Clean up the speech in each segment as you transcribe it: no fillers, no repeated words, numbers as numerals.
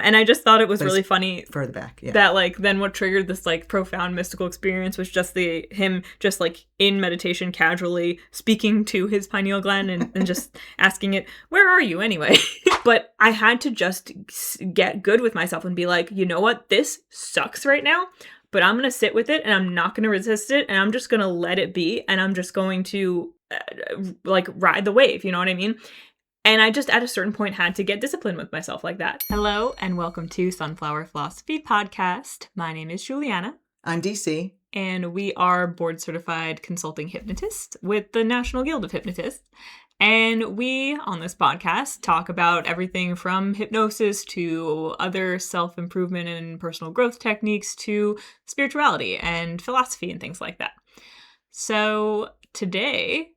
And I just thought it was really funny further back, yeah. that like then what triggered this like profound mystical experience was just him just like in meditation casually speaking to his pineal gland and just asking it, where are you anyway? But I had to just get good with myself and be like, you know what, this sucks right now, but I'm gonna sit with it and I'm not gonna resist it and I'm just gonna let it be and I'm just going to like ride the wave, you know what I mean? And I just, at a certain point, had to get disciplined with myself like that. Hello, and welcome to Sunflower Philosophy Podcast. My name is Juliana. I'm DC. And we are board-certified consulting hypnotists with the National Guild of Hypnotists. And we, on this podcast, talk about everything from hypnosis to other self-improvement and personal growth techniques to spirituality and philosophy and things like that. So today,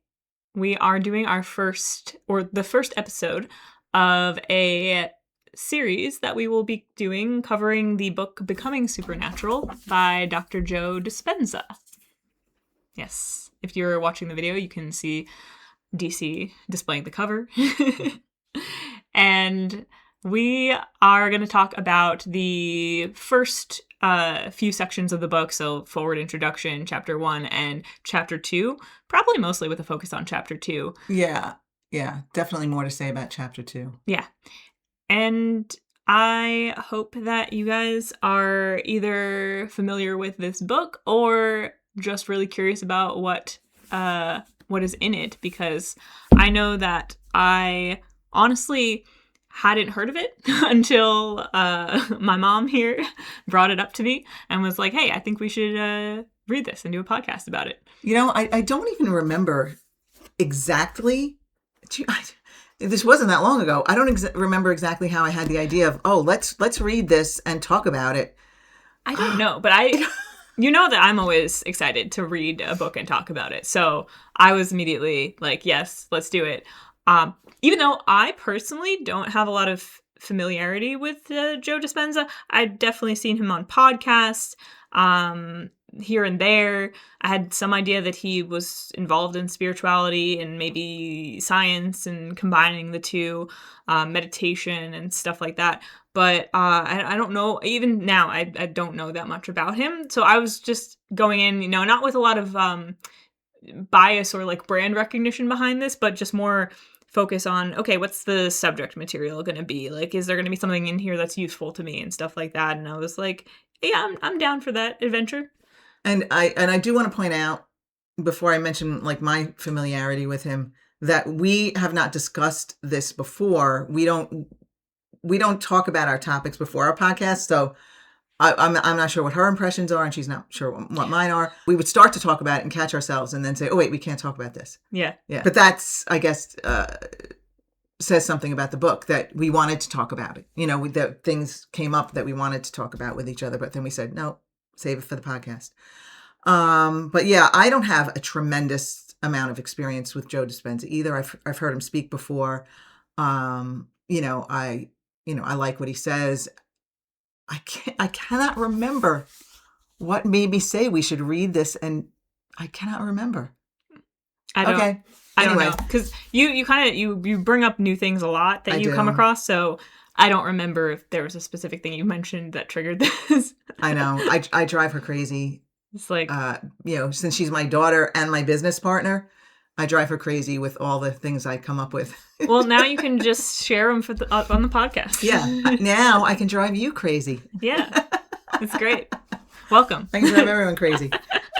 we are doing the first episode of a series that we will be doing covering the book Becoming Supernatural by Dr. Joe Dispenza. Yes, if you're watching the video, you can see DC displaying the cover. And we are going to talk about the first few sections of the book, so forward introduction, chapter 1 and chapter 2, probably mostly with a focus on chapter 2. Yeah, definitely more to say about chapter 2. Yeah, and I hope that you guys are either familiar with this book or just really curious about what is in it, because I know that I honestly hadn't heard of it until my mom here brought it up to me and was like, hey, I think we should read this and do a podcast about it. You know, I don't even remember exactly. This wasn't that long ago. I don't remember exactly how I had the idea of, let's read this and talk about it. I don't know, but you know that I'm always excited to read a book and talk about it. So I was immediately like, yes, let's do it. Even though I personally don't have a lot of familiarity with Joe Dispenza, I've definitely seen him on podcasts here and there. I had some idea that he was involved in spirituality and maybe science and combining the two, meditation and stuff like that. But I don't know, even now, I don't know that much about him. So I was just going in, not with a lot of bias or like brand recognition behind this, but just more focus on, okay, what's the subject material going to be? Like, is there going to be something in here that's useful to me and stuff like that? And I was like, yeah, I'm down for that adventure. And I do want to point out, before I mention like my familiarity with him, that we have not discussed this before. We don't talk about our topics before our podcast, so I'm not sure what her impressions are, and she's not sure what mine are. We would start to talk about it and catch ourselves, and then say, "Oh wait, we can't talk about this." Yeah. But that's, I guess, says something about the book, that we wanted to talk about it. That things came up that we wanted to talk about with each other, but then we said, no, save it for the podcast. But yeah, I don't have a tremendous amount of experience with Joe Dispenza either. I've heard him speak before. I like what he says. I cannot remember what made me say we should read this, and I cannot remember. I don't know, because you bring up new things a lot that you come across, so I don't remember if there was a specific thing you mentioned that triggered this. I know. I drive her crazy. It's like, since she's my daughter and my business partner, I drive her crazy with all the things I come up with. Well, now you can just share them on the podcast. Yeah. Now I can drive you crazy. Yeah. It's great. Welcome. I can drive everyone crazy.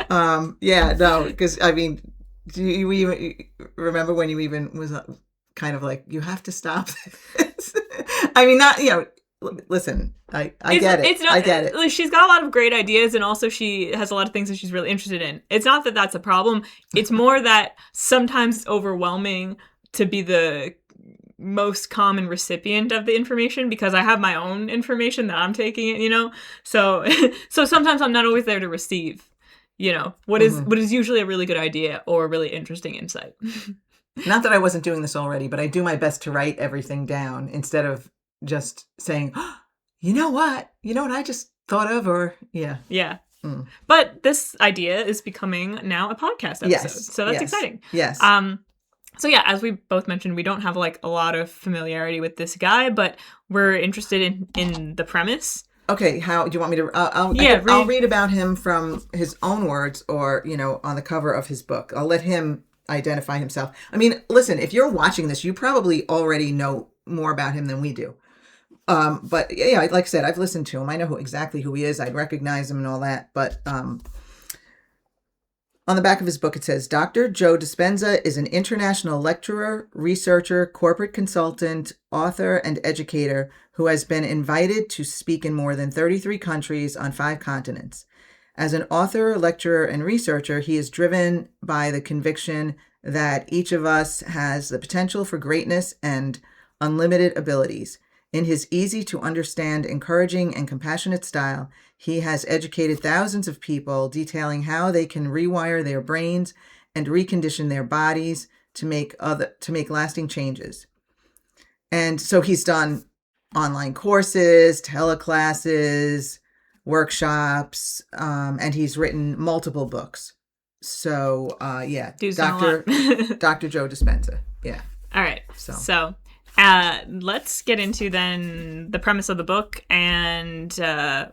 Because I mean, do you even remember when you even was kind of like, you have to stop this? I mean, not, listen, I get it. I get it. She's got a lot of great ideas, and also she has a lot of things that she's really interested in. It's not that that's a problem. It's more that sometimes it's overwhelming to be the most common recipient of the information, because I have my own information that I'm taking it, So sometimes I'm not always there to receive, what is usually a really good idea or a really interesting insight. Not that I wasn't doing this already, but I do my best to write everything down instead of just saying, oh, you know what I just thought of, or yeah. But this idea is becoming now a podcast episode, so that's exciting. Yes. So yeah, as we both mentioned, we don't have like a lot of familiarity with this guy, but we're interested in the premise. Okay, how do you want me to? Yeah, I'll read. read about him from his own words, or on the cover of his book. I'll let him identify himself. I mean, listen, if you're watching this, you probably already know more about him than we do. But yeah, like I said, I've listened to him. I know exactly who he is. I recognize him and all that. But on the back of his book, it says Dr. Joe Dispenza is an international lecturer, researcher, corporate consultant, author, and educator who has been invited to speak in more than 33 countries on 5 continents. As an author, lecturer, and researcher, he is driven by the conviction that each of us has the potential for greatness and unlimited abilities. In his easy to understand, encouraging, and compassionate style, he has educated thousands of people, detailing how they can rewire their brains and recondition their bodies to make lasting changes. And so he's done online courses, teleclasses, workshops, and he's written multiple books. So yeah, Dude's done a lot. Dr. Joe Dispenza. Yeah. All right. So let's get into then the premise of the book and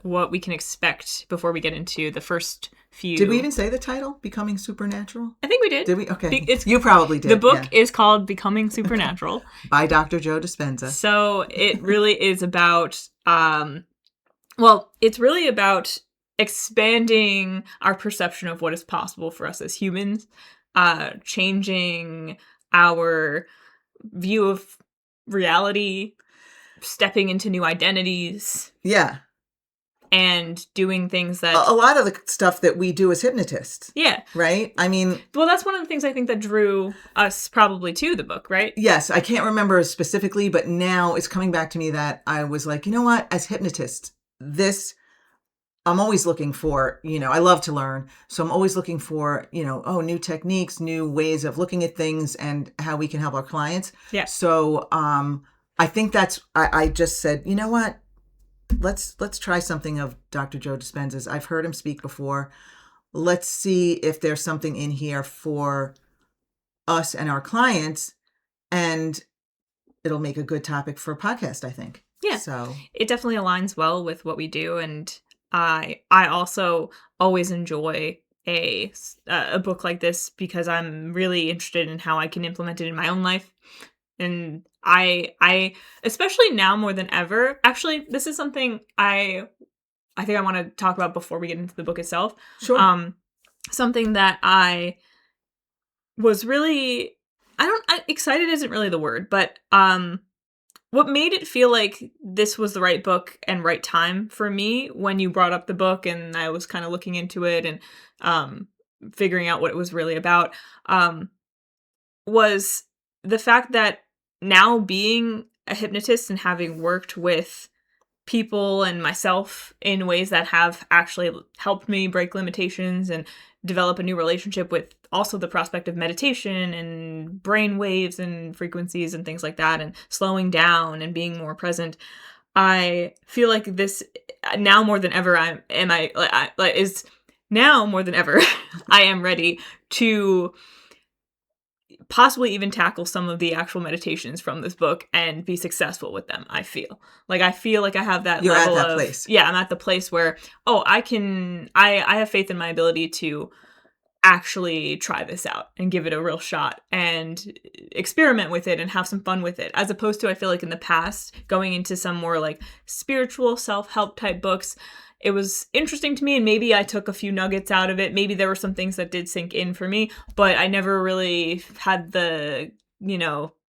what we can expect before we get into the first few. Did we even say the title? Becoming Supernatural? I think we did. Did we? Okay. You probably did. The book is called Becoming Supernatural. By Dr. Joe Dispenza. So it really is about, it's really about expanding our perception of what is possible for us as humans, changing our view of reality, stepping into new identities. Yeah. And doing things that... A lot of the stuff that we do as hypnotists. Yeah. Right? I mean... Well, that's one of the things I think that drew us probably to the book, right? Yes. I can't remember specifically, but now it's coming back to me that I was like, you know what? As hypnotists, I'm always looking for, I love to learn. So I'm always looking for, new techniques, new ways of looking at things and how we can help our clients. Yeah. So I think I just said, you know what? Let's try something of Dr. Joe Dispenza's. I've heard him speak before. Let's see if there's something in here for us and our clients, and it'll make a good topic for a podcast, I think. Yeah. So it definitely aligns well with what we do, and I also always enjoy a book like this because I'm really interested in how I can implement it in my own life. And I especially now more than ever, actually, this is something I think I want to talk about before we get into the book itself. Sure. Something that I was really, excited isn't really the word, but what made it feel like this was the right book and right time for me when you brought up the book and I was kind of looking into it and figuring out what it was really about, was the fact that now being a hypnotist and having worked with people and myself in ways that have actually helped me break limitations and develop a new relationship with also the prospect of meditation and brain waves and frequencies and things like that, and slowing down and being more present. I feel like this now more than ever I am ready to possibly even tackle some of the actual meditations from this book and be successful with them. I feel like I have that You're level at that of place. Yeah, I'm at the place where I have faith in my ability to actually try this out and give it a real shot and experiment with it and have some fun with it, as opposed to, I feel like in the past, going into some more like spiritual self-help type books, it was interesting to me, and maybe I took a few nuggets out of it. Maybe there were some things that did sink in for me, but I never really had the,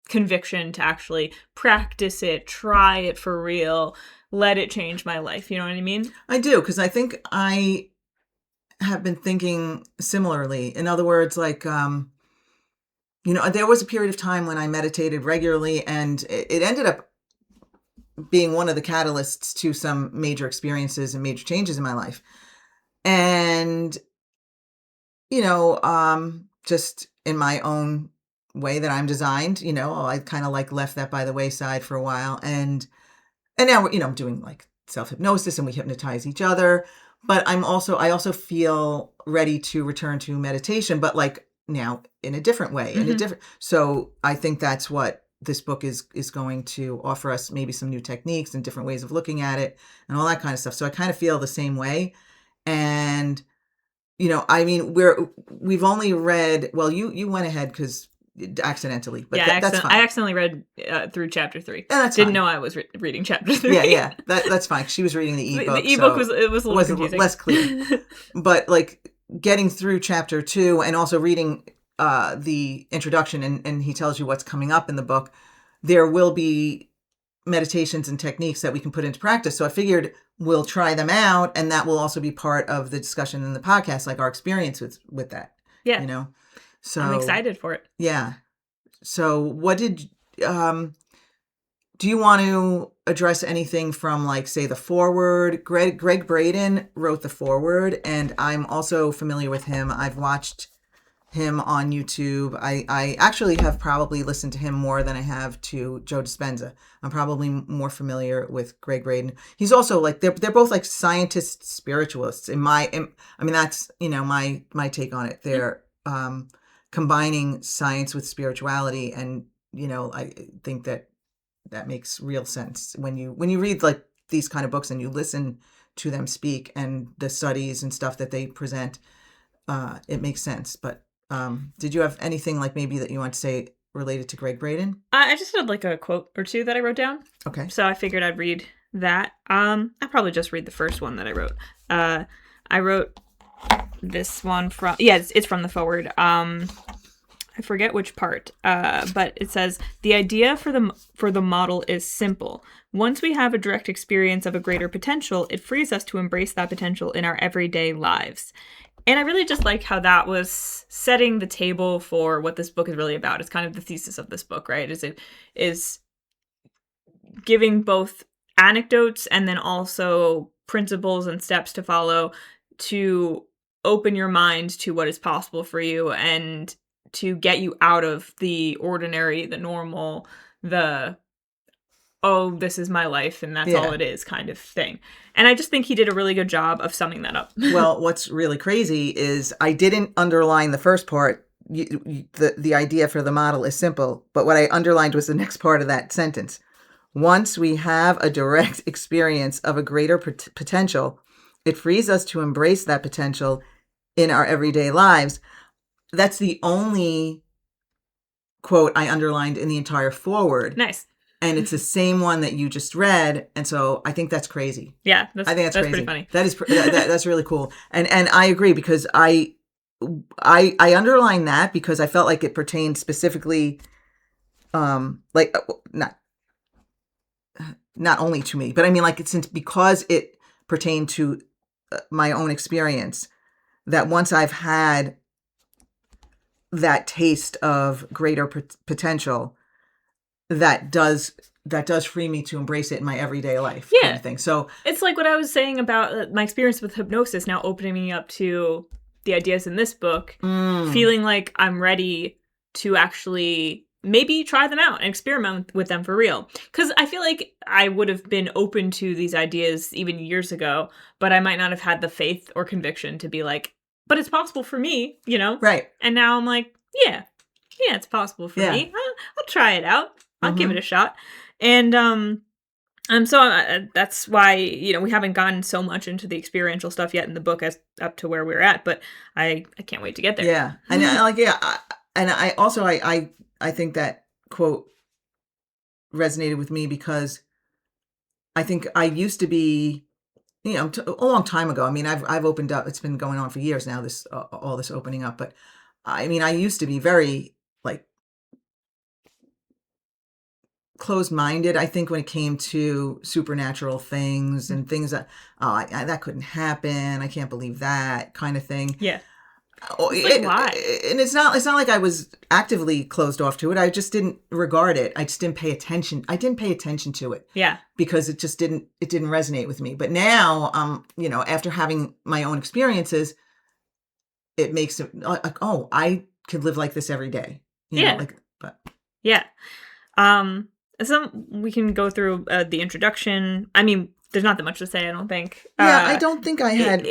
conviction to actually practice it, try it for real, let it change my life. You know what I mean? I do, because I think I have been thinking similarly. In other words, like, there was a period of time when I meditated regularly, and it ended up being one of the catalysts to some major experiences and major changes in my life. And, just in my own way that I'm designed, I kind of like left that by the wayside for a while. And now, I'm doing like self-hypnosis and we hypnotize each other. But I also feel ready to return to meditation, but like now in a different way, so I think that's what this book is going to offer us, maybe some new techniques and different ways of looking at it and all that kind of stuff. So I kind of feel the same way. And, I mean, we've only read, well, you went ahead because accidentally, but that's fine. I accidentally read through chapter 3. And that's Didn't fine. know I was reading chapter 3. Yeah. That's fine. She was reading the ebook. The ebook so was a little confusing. Less clear. But like getting through chapter 2 and also reading the introduction, and he tells you what's coming up in the book, there will be meditations and techniques that we can put into practice. So I figured we'll try them out, and that will also be part of the discussion in the podcast, like our experience with that. Yeah. So I'm excited for it. Yeah. So what did do you want to address anything from, like, say, the foreword? Greg Braden wrote the foreword, and I'm also familiar with him. I've watched him on YouTube. I actually have probably listened to him more than I have to Joe Dispenza. I'm probably more familiar with Greg Braden. He's also like, they're both like scientist spiritualists. I mean, that's, my take on it. They're combining science with spirituality, and I think that makes real sense when you read like these kind of books and you listen to them speak and the studies and stuff that they present. It makes sense. But did you have anything like maybe that you want to say related to Greg Braden? I just had like a quote or two that I wrote down. Okay. So I figured I'd read that. I'll probably just read the first one that I wrote. I wrote this one from, it's from the forward. I forget which part, but it says, the idea for the model is simple. Once we have a direct experience of a greater potential, it frees us to embrace that potential in our everyday lives. And I really just like how that was setting the table for what this book is really about. It's kind of the thesis of this book, right? Is giving both anecdotes and then also principles and steps to follow to open your mind to what is possible for you and to get you out of the ordinary, the normal, this is my life and that's all it is kind of thing. And I just think he did a really good job of summing that up. Well, what's really crazy is I didn't underline the first part. The idea for the model is simple, but what I underlined was the next part of that sentence. Once we have a direct experience of a greater potential, it frees us to embrace that potential in our everyday lives. That's the only quote I underlined in the entire foreword. Nice. And it's the same one that you just read. And so I think that's crazy. Yeah, I think that's crazy. Pretty funny. That's really cool. And I agree, because I underlined that because I felt like it pertained specifically, like not only to me, but I mean, like, because it pertained to my own experience, that once I've had that taste of greater potential, that does free me to embrace it in my everyday life. Yeah. Kind of thing. So it's like what I was saying about my experience with hypnosis now opening me up to the ideas in this book, feeling like I'm ready to actually maybe try them out and experiment with them for real. Because I feel like I would have been open to these ideas even years ago, but I might not have had the faith or conviction to be like, but it's possible for me, Right. And now I'm like, yeah, it's possible for me. I'll try it out. I'll give it a shot. And so that's why, we haven't gotten so much into the experiential stuff yet in the book as up to where we're at, but I can't wait to get there. Yeah. And I also I think that quote resonated with me because I think I used to be, a long time ago. I mean, I've opened up. It's been going on for years now, this all this opening up. But I mean, I used to be very like closed-minded, I think, when it came to supernatural things and things that that couldn't happen. I can't believe that kind of thing. Yeah. Why? And it's not like I was actively closed off to it. I just didn't regard it. I just didn't pay attention. I didn't pay attention to it. Yeah. Because it just didn't resonate with me. But now, after having my own experiences, it makes it like, oh, I could live like this every day. Yeah. So we can go through the introduction. I mean, there's not that much to say, I don't think. Yeah, I don't think I had.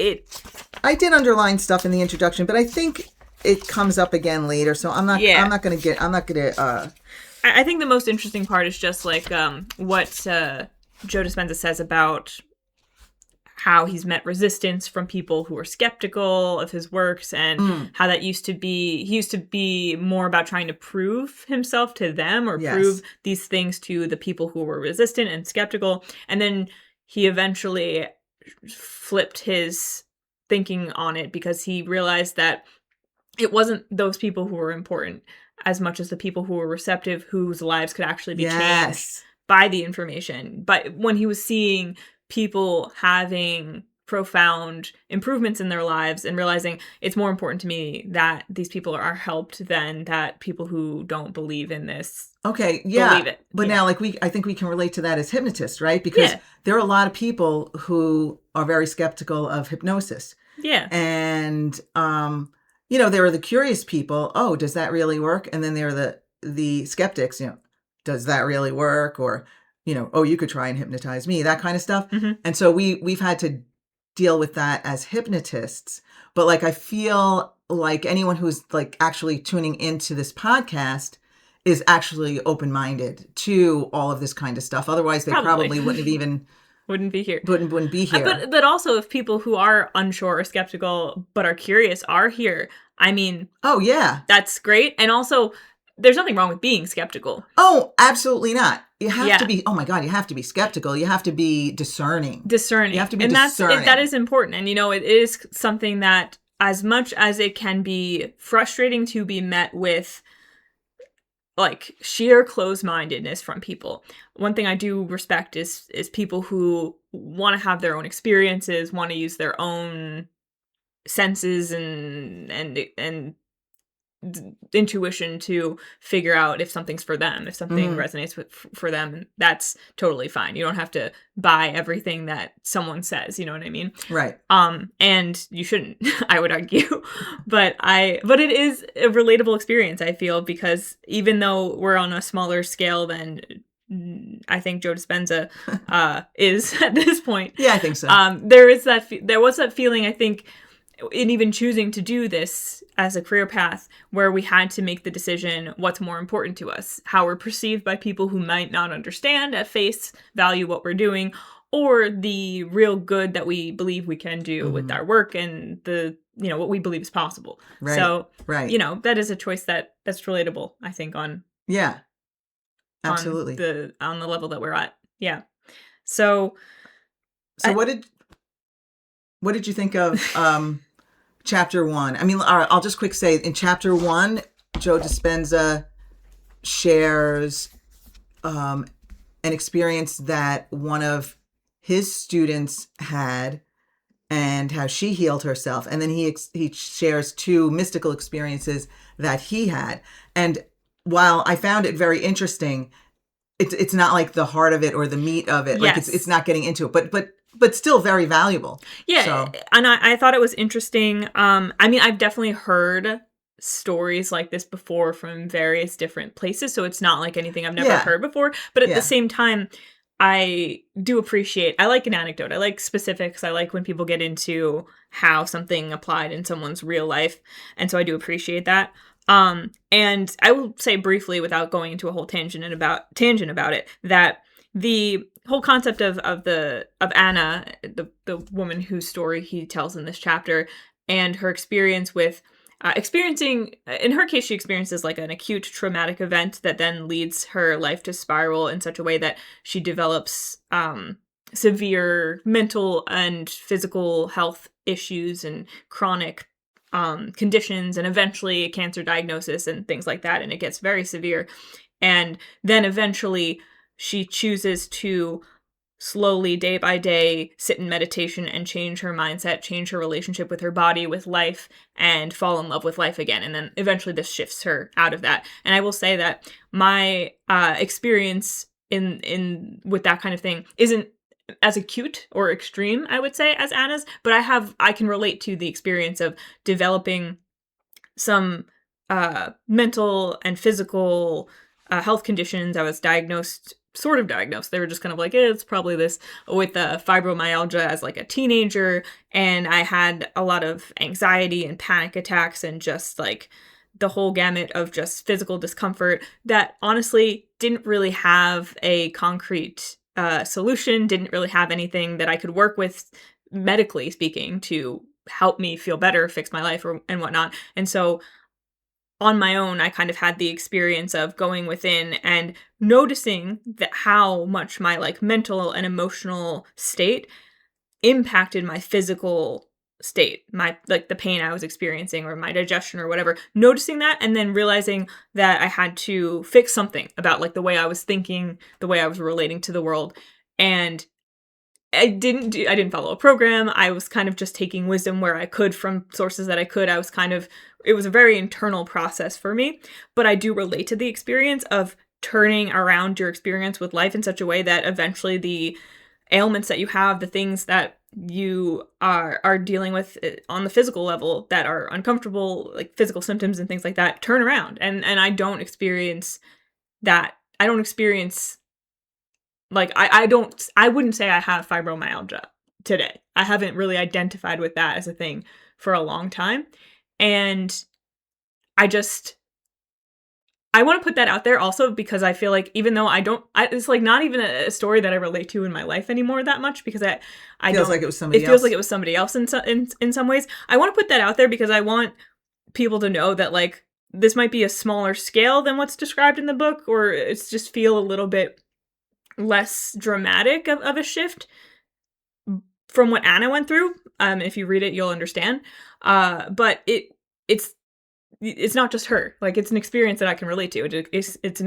I did underline stuff in the introduction, but I think it comes up again later. So I'm not going to. I think the most interesting part is just like what Joe Dispenza says about how he's met resistance from people who are skeptical of his works, and how that used to be, he used to be more about trying to prove himself to them, or prove these things to the people who were resistant and skeptical. And then he eventually flipped his thinking on it because he realized that it wasn't those people who were important as much as the people who were receptive, whose lives could actually be changed by the information. But when he was seeing people having profound improvements in their lives and realizing it's more important to me that these people are helped than that people who don't believe in this believe it. But now, like, I think we can relate to that as hypnotists, right? Because there are a lot of people who are very skeptical of hypnosis. Yeah. And there are the curious people. Oh, does that really work? And then there are the skeptics. Does that really work? Or oh, you could try and hypnotize me, that kind of stuff. And so we've had to deal with that as hypnotists. But like, I feel like anyone who's like actually tuning into this podcast is actually open-minded to all of this kind of stuff. Otherwise, they probably wouldn't have even wouldn't be here. Wouldn't be here. But also, if people who are unsure or skeptical but are curious are here, I mean, oh yeah, that's great. And also, there's nothing wrong with being skeptical. Oh, absolutely not. You have to be, oh my God, you have to be skeptical. You have to be discerning. You have to be discerning. That is important. And, it is something that, as much as it can be frustrating to be met with, like, sheer closed-mindedness from people, one thing I do respect is people who want to have their own experiences, want to use their own senses and intuition to figure out if something's for them, if something resonates for them. That's totally fine. You don't have to buy everything that someone says, you know what I mean? Right. And you shouldn't, I would argue. But it is a relatable experience, I feel, because even though we're on a smaller scale than I think Joe Dispenza is at this point. Yeah, I think so. There was that feeling, I think, in even choosing to do this as a career path, where we had to make the decision what's more important to us, how we're perceived by people who might not understand at face value what we're doing, or the real good that we believe we can do with our work and the what we believe is possible. Right. So right. That is a choice that's relatable, I think, on absolutely on the level that we're at. Yeah. So what did you think of chapter 1? I mean, all right, I'll just quick say, in chapter 1, Joe Dispenza shares an experience that one of his students had and how she healed herself. And then he shares 2 mystical experiences that he had. And while I found it very interesting, it's not like the heart of it or the meat of it. Yes. Like it's not getting into it, but still very valuable. Yeah. So. And I thought it was interesting. I mean, I've definitely heard stories like this before from various different places, so it's not like anything I've never heard before. But at the same time, I do appreciate, I like an anecdote. I like specifics. I like when people get into how something applied in someone's real life. And so I do appreciate that. And I will say briefly, without going into a whole tangent about it, that the whole concept of Anna, the woman whose story he tells in this chapter, and her experience with experiencing, in her case, she experiences like an acute traumatic event that then leads her life to spiral in such a way that she develops severe mental and physical health issues and chronic conditions, and eventually a cancer diagnosis and things like that. And it gets very severe. And then eventually she chooses to slowly, day by day, sit in meditation and change her mindset, change her relationship with her body, with life, and fall in love with life again. And then eventually this shifts her out of that. And I will say that my experience in with that kind of thing isn't as acute or extreme, I would say, as Anna's, but I can relate to the experience of developing some mental and physical health conditions. I was diagnosed sort of diagnosed. They were just kind of like, it's probably this, with fibromyalgia as like a teenager. And I had a lot of anxiety and panic attacks and just like the whole gamut of just physical discomfort that honestly didn't really have a concrete solution, didn't really have anything that I could work with medically speaking to help me feel better, fix my life and whatnot. And so on my own, I kind of had the experience of going within and noticing that how much my like mental and emotional state impacted my physical state, my like the pain I was experiencing or my digestion or whatever. Noticing that and then realizing that I had to fix something about like the way I was thinking, the way I was relating to the world. And I didn't follow a program. I was kind of just taking wisdom where I could from sources that I could. It was a very internal process for me, but I do relate to the experience of turning around your experience with life in such a way that eventually the ailments that you have, the things that you are dealing with on the physical level that are uncomfortable, like physical symptoms and things like that, turn around. And I don't experience that. I don't experience like, I wouldn't say I have fibromyalgia today. I haven't really identified with that as a thing for a long time. And I want to put that out there also because I feel like even though it's like not even a story that I relate to in my life anymore that much because I feels don't, like it was somebody it feels else. like it was somebody else in some ways. I want to put that out there because I want people to know that like this might be a smaller scale than what's described in the book, or it's just feel a little bit less dramatic of a shift from what Anna went through. If you read it, you'll understand. But it's not just her. Like it's an experience that I can relate to.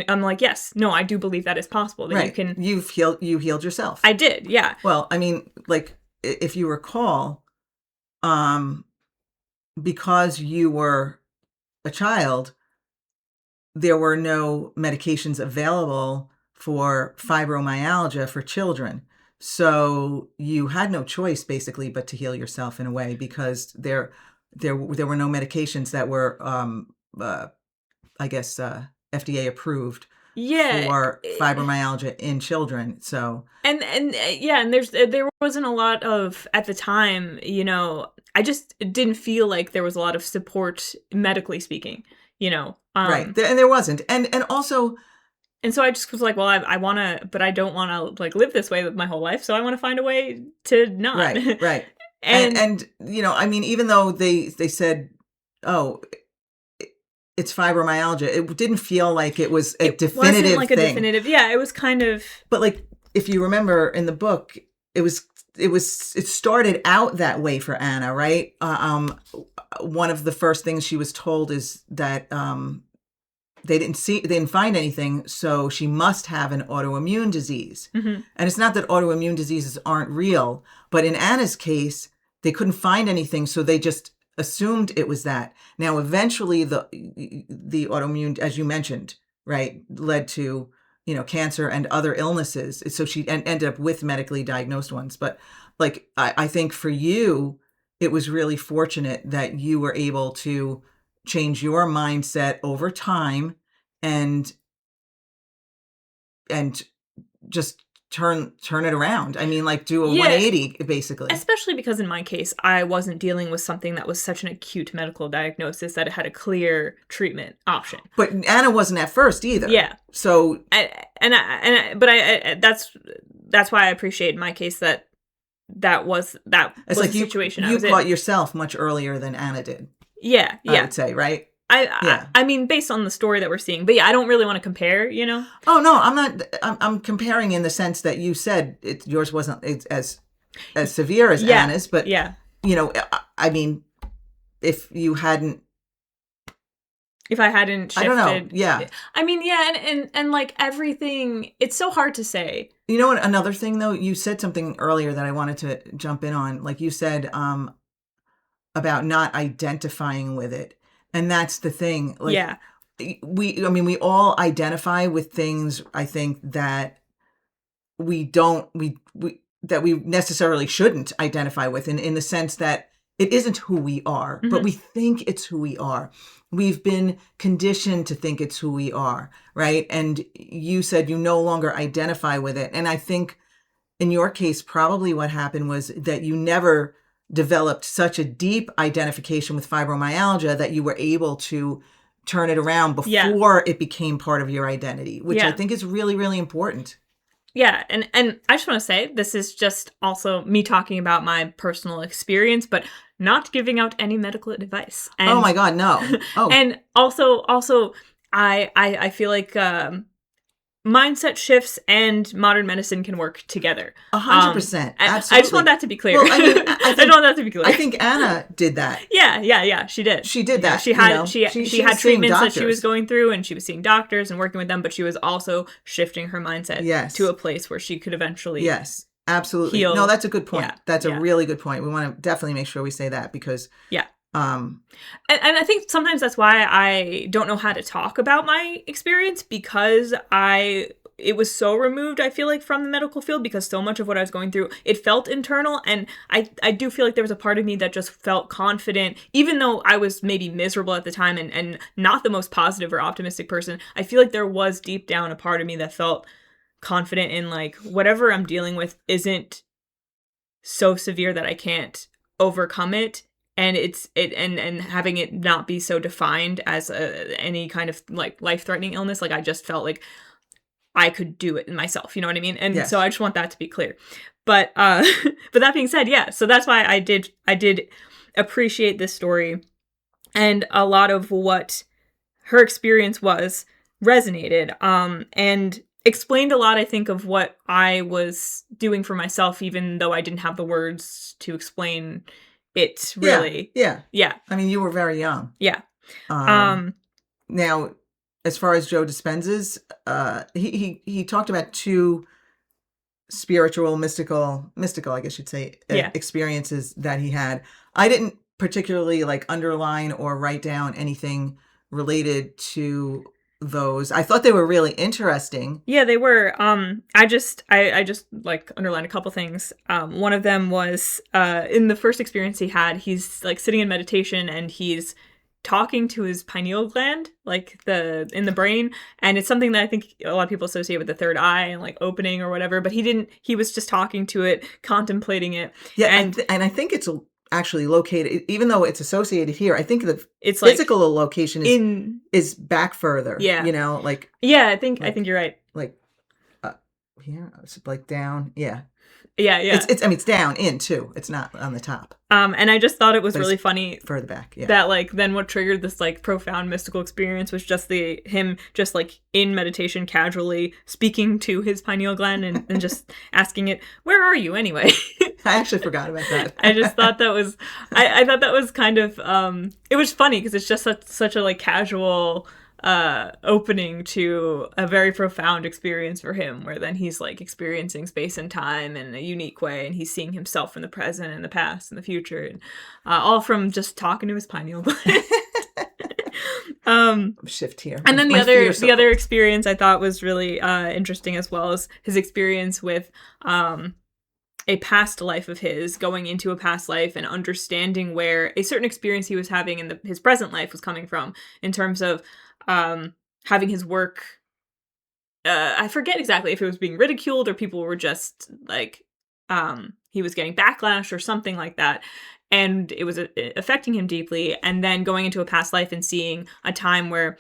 I'm like, yes, no, I do believe that is possible. That right. You can. You healed yourself. I did. Yeah. Well, I mean, like if you recall, because you were a child, there were no medications available for fibromyalgia for children. So you had no choice basically but to heal yourself in a way because there were no medications that were I guess FDA approved for fibromyalgia in children. So and yeah, and there wasn't a lot of at the time, you know, I just didn't feel like there was a lot of support medically speaking, you know. Right. And there wasn't. And also and so I just was like, well, I want to, but I don't want to like live this way my whole life. So I want to find a way to not. Right, right. and you know, I mean, even though they said, oh, it's fibromyalgia, it didn't feel like it was a definitive wasn't like thing. A definitive, yeah, it was kind of. But like, if you remember in the book, it started out that way for Anna, right? One of the first things she was told is that they didn't find anything, so she must have an autoimmune disease. Mm-hmm. And it's not that autoimmune diseases aren't real, but in Anna's case, they couldn't find anything, so they just assumed it was that. Now, eventually, the autoimmune, as you mentioned, right, led to cancer and other illnesses. So she ended up with medically diagnosed ones. But like, I think for you, it was really fortunate that you were able to change your mindset over time and just turn it around. I mean, like do a 180 basically. Especially because in my case, I wasn't dealing with something that was such an acute medical diagnosis that it had a clear treatment option. But Anna wasn't at first either. Yeah. So that's why I appreciate in my case that was it's like the situation you caught yourself much earlier than Anna did. Yeah. I would say, right? I mean, based on the story that we're seeing, but yeah, I don't really want to compare, you know? Oh, no, I'm not. I'm comparing in the sense that you said yours wasn't as severe as Anna's, but, I mean, if I hadn't shifted. I don't know, yeah. I mean, yeah, and like everything, it's so hard to say. You know what, another thing, though, you said something earlier that I wanted to jump in on. Like you said about not identifying with it. And that's the thing. Like, we all identify with things, I think, that we necessarily shouldn't identify with in the sense that it isn't who we are, but we think it's who we are. We've been conditioned to think it's who we are, right? And you said you no longer identify with it. And I think in your case, probably what happened was that you never developed such a deep identification with fibromyalgia that you were able to turn it around before it became part of your identity, which I think is really, really important. Yeah, and I just want to say, this is just also me talking about my personal experience, but not giving out any medical advice. And, oh my God, no. Oh. And also, I feel like mindset shifts and modern medicine can work together. 100%. Absolutely. I just want that to be clear. Well, I mean, I just want that to be clear. I think Anna did that. Yeah, she did. She did that. She had she had treatments that she was going through, and she was seeing doctors and working with them, but she was also shifting her mindset to a place where she could eventually absolutely heal. No, that's a good point. That's a really good point. We want to definitely make sure we say that because and I think sometimes that's why I don't know how to talk about my experience, because it was so removed, I feel like, from the medical field, because so much of what I was going through, it felt internal. And I do feel like there was a part of me that just felt confident, even though I was maybe miserable at the time and not the most positive or optimistic person. I feel like there was deep down a part of me that felt confident in, like, whatever I'm dealing with isn't so severe that I can't overcome it. And and having it not be so defined as any kind of like life-threatening illness. Like, I just felt like I could do it myself, you know what I mean? And so I just want that to be clear. But but that being said, so that's why I did appreciate this story, and a lot of what her experience was resonated, and explained a lot, I think, of what I was doing for myself, even though I didn't have the words to explain it really. Yeah. I mean, you were very young. Yeah. Now, as far as Joe Dispenza's, he talked about two spiritual, mystical, I guess you'd say, experiences that he had. I didn't particularly like underline or write down anything related to those. I thought they were really interesting. Yeah, they were. I just like underlined a couple things. One of them was in the first experience he had, he's like sitting in meditation and he's talking to his pineal gland, like in the brain, and it's something that I think a lot of people associate with the third eye and like opening or whatever, but he was just talking to it, contemplating it. Yeah, and I think it's actually located, even though it's associated here, I think the physical location is back further. Yeah. You know, like I think you're right. Like here, it's like down. Yeah. Yeah. It's down in too. It's not on the top. And I just thought it was really funny further back. Yeah. That like then what triggered this like profound mystical experience was just him just like in meditation casually speaking to his pineal gland and just asking it, "Where are you anyway?" I actually forgot about that. I just thought that was I thought that was kind of it was funny because it's just such a like casual opening to a very profound experience for him, where then he's like experiencing space and time in a unique way, and he's seeing himself in the present and the past and the future, and all from just talking to his pineal gland. Shift here. And then the other experience I thought was really interesting, as well as his experience with a past life of his, going into a past life and understanding where a certain experience he was having in his present life was coming from, in terms of having his work, I forget exactly if it was being ridiculed or people were just like, he was getting backlash or something like that. And it was affecting him deeply. And then going into a past life and seeing a time where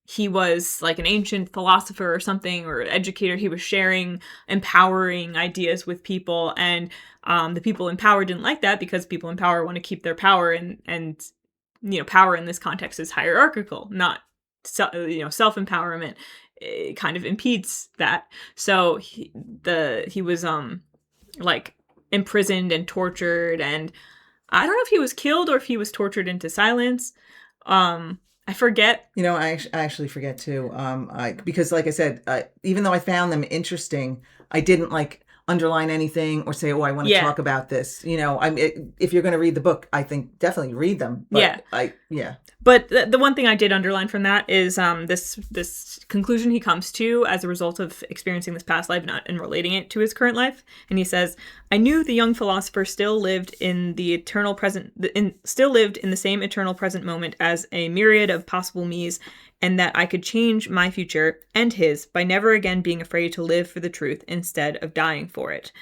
he was like an ancient philosopher or something, or educator. He was sharing empowering ideas with people. And the people in power didn't like that, because people in power want to keep their power, and you know, power in this context is hierarchical, not self-empowerment. It kind of impedes that. So he was like imprisoned and tortured, and I don't know if he was killed or if he was tortured into silence. I forget. You know, I actually forget too. Because like I said, even though I found them interesting, I didn't like underline anything or say, "Oh, I want to talk about this." You know, if you're going to read the book, I think definitely read them. But But the one thing I did underline from that is this conclusion he comes to as a result of experiencing this past life and relating it to his current life. And he says, I knew the young philosopher still lived in the eternal present, still lived in the same eternal present moment as a myriad of possible me's, and that I could change my future and his by never again being afraid to live for the truth instead of dying for it.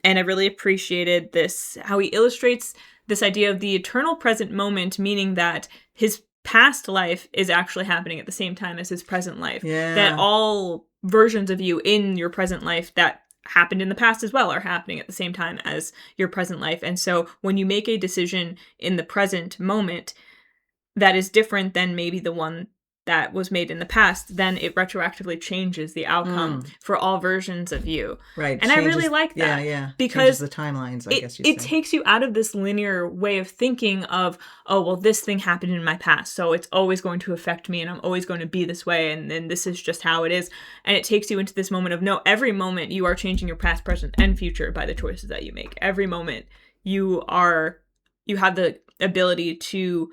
And I really appreciated this, how he illustrates this idea of the eternal present moment, meaning that his past life is actually happening at the same time as his present life. Yeah. That all versions of you in your present life that happened in the past as well are happening at the same time as your present life. And so when you make a decision in the present moment that is different than maybe the one that was made in the past, then it retroactively changes the outcome for all versions of you. Right. And I really like that. Yeah. Because changes the timelines, I guess you'd it say. takes you out of this linear way of thinking of, oh, well, this thing happened in my past, so it's always going to affect me and I'm always going to be this way and then this is just how it is. And it takes you into this moment of, no, every moment you are changing your past, present, and future by the choices that you make. Every moment you have the ability to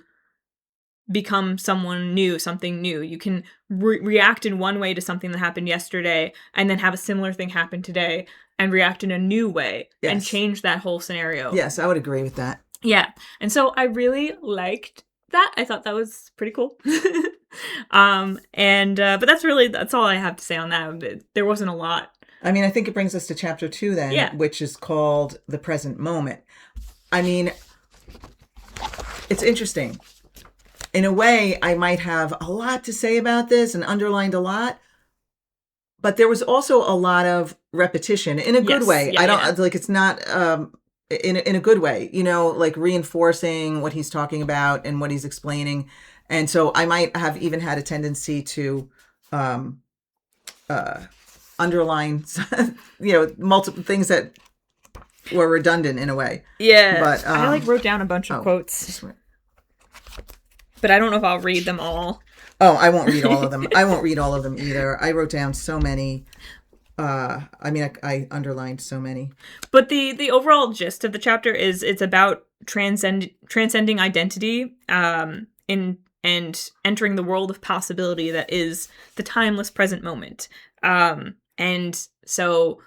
become someone new, something new. You can react in one way to something that happened yesterday and then have a similar thing happen today and react in a new way and change that whole scenario. Yes, I would agree with that. Yeah. And so I really liked that. I thought that was pretty cool. But that's all I have to say on that. There wasn't a lot. I mean, I think it brings us to chapter 2 then, which is called The Present Moment. I mean, it's interesting. In a way, I might have a lot to say about this and underlined a lot, but there was also a lot of repetition in a good way. I don't like, it's not in a good way, like reinforcing what he's talking about and what he's explaining. And so I might have even had a tendency to underline, multiple things that were redundant in a way. Yeah. But I wrote down a bunch of quotes. But I don't know if I'll read them all. Oh, I won't read all of them. I won't read all of them either. I wrote down so many. I underlined so many. But the overall gist of the chapter is it's about transcending identity and entering the world of possibility that is the timeless present moment. And so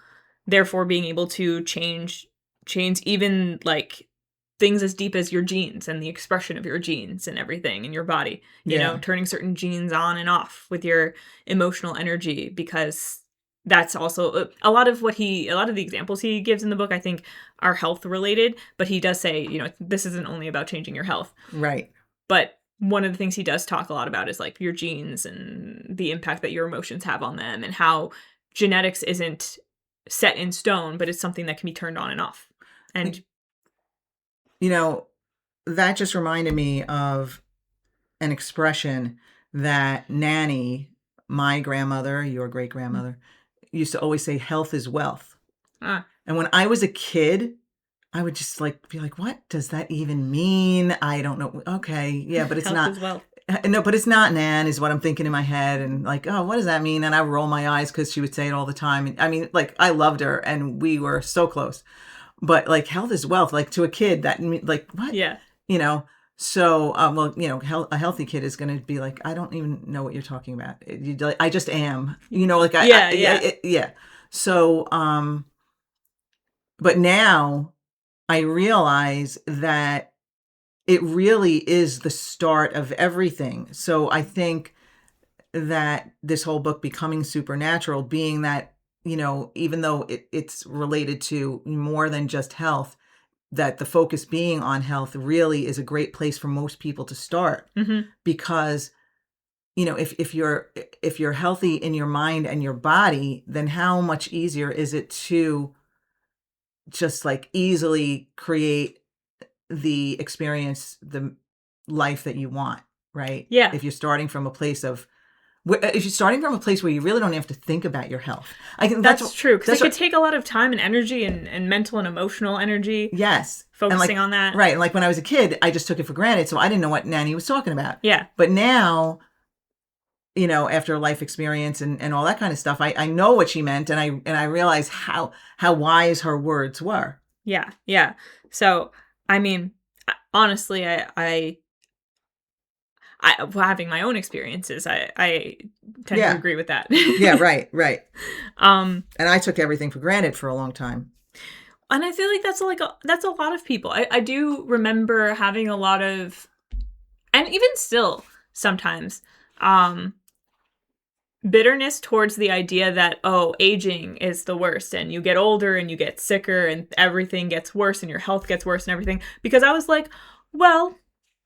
therefore being able to change even like things as deep as your genes and the expression of your genes and everything in your body, you know, turning certain genes on and off with your emotional energy, because that's also a lot of the examples he gives in the book, I think, are health related, but he does say, this isn't only about changing your health. Right. But one of the things he does talk a lot about is like your genes and the impact that your emotions have on them and how genetics isn't set in stone, but it's something that can be turned on and off. And that just reminded me of an expression that Nanny, my grandmother, your great grandmother, used to always say, health is wealth. And when I was a kid, I would just be like, what does that even mean? I don't know. Okay. Yeah, but it's health not. Is wealth. No, but it's not, Nan, is what I'm thinking in my head. And oh, what does that mean? And I would roll my eyes because she would say it all the time. And I mean, I loved her and we were so close. But health is wealth. To a kid, that what? Yeah. So a healthy kid is going to be like, I don't even know what you're talking about. I just am. Yeah. So, but now I realize that it really is the start of everything. So I think that this whole book, Becoming Supernatural, being that, even though it's related to more than just health, that the focus being on health really is a great place for most people to start. Mm-hmm. Because, if you're healthy in your mind and your body, then how much easier is it to just easily create the experience, the life that you want, right? Yeah. If you're starting from a place where you really don't have to think about your health. I think that's true, because it could take a lot of time and energy and mental and emotional energy. Yes. Focusing on that. Right. And when I was a kid, I just took it for granted. So I didn't know what Nanny was talking about. Yeah. But now, after life experience and all that kind of stuff, I know what she meant. And I realize how wise her words were. Yeah. Yeah. So, I mean, honestly, I having my own experiences, I tend to agree with that. Yeah, right. And I took everything for granted for a long time. And I feel like that's a lot of people. I do remember having a lot of, and even still sometimes, bitterness towards the idea that, oh, aging is the worst and you get older and you get sicker and everything gets worse and your health gets worse and everything. Because I was like, well,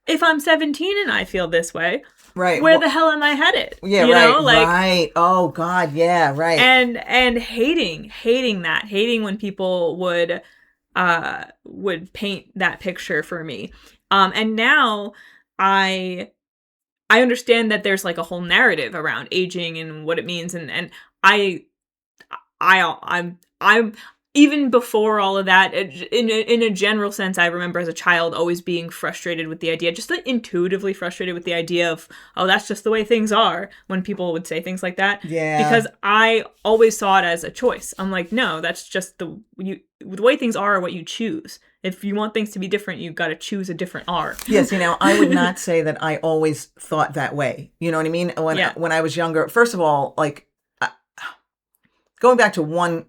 if I'm 17 and I feel this way, Right. where the hell am I headed? Yeah, you right. know? Like, right. Oh God, yeah, right. And hating when people would paint that picture for me. And now I understand that there's like a whole narrative around aging and what it means, and I'm even before all of that, in a general sense, I remember as a child always being frustrated with the idea, just like intuitively frustrated with the idea of, oh, that's just the way things are, when people would say things like that. Yeah. Because I always saw it as a choice. I'm like, no, that's just the way things are what you choose. If you want things to be different, you've got to choose a different R. Yes, I would not say that I always thought that way. You know what I mean? When I was younger, first of all, like, going back to one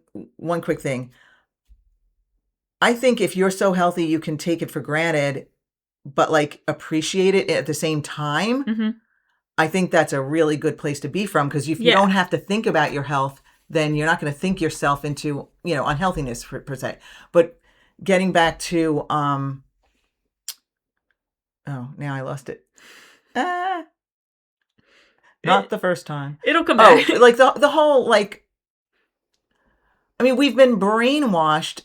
quick thing, I think if you're so healthy, you can take it for granted, but like appreciate it at the same time. Mm-hmm. I think that's a really good place to be from, because if you don't have to think about your health, then you're not going to think yourself into, unhealthiness per se. But getting back to, oh, now I lost it. Not the first time. It'll come back. Oh, like the whole, like, I mean, we've been brainwashed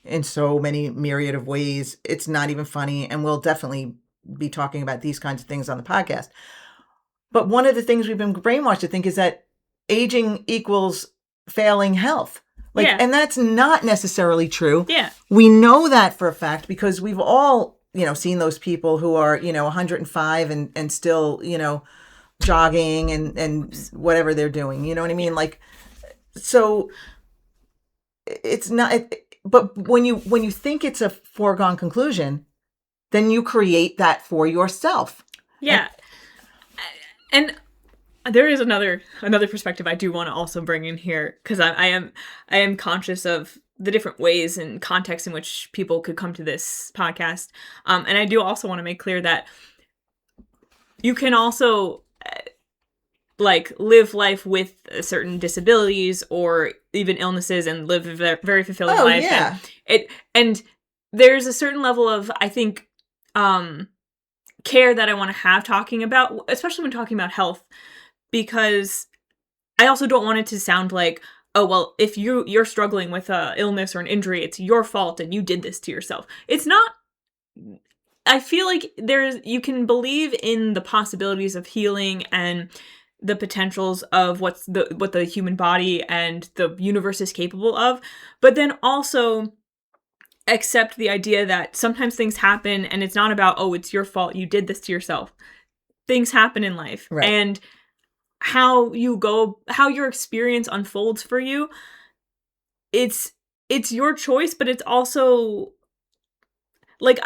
in so many myriad of ways. It's not even funny. And we'll definitely be talking about these kinds of things on the podcast. But one of the things we've been brainwashed to think is that aging equals failing health. Like, and that's not necessarily true. Yeah. We know that for a fact because we've all, seen those people who are, 105 and still, jogging and whatever they're doing. You know what I mean? Like, so it's not, but when you think it's a foregone conclusion, then you create that for yourself. Yeah. And there is another perspective I do want to also bring in here, because I am conscious of the different ways and contexts in which people could come to this podcast. And I do also want to make clear that you can also like live life with certain disabilities or even illnesses and live a very fulfilling life. Yeah. And there's a certain level of, I think, care that I want to have talking about, especially when talking about health, because I also don't want it to sound like, oh, well, if you're struggling with a illness or an injury, it's your fault and you did this to yourself. It's not. I feel like you can believe in the possibilities of healing and the potentials of what the human body and the universe is capable of, but then also accept the idea that sometimes things happen and it's not about, oh, it's your fault, you did this to yourself. Things happen in life. Right. And how your experience unfolds for you, it's your choice, but it's also like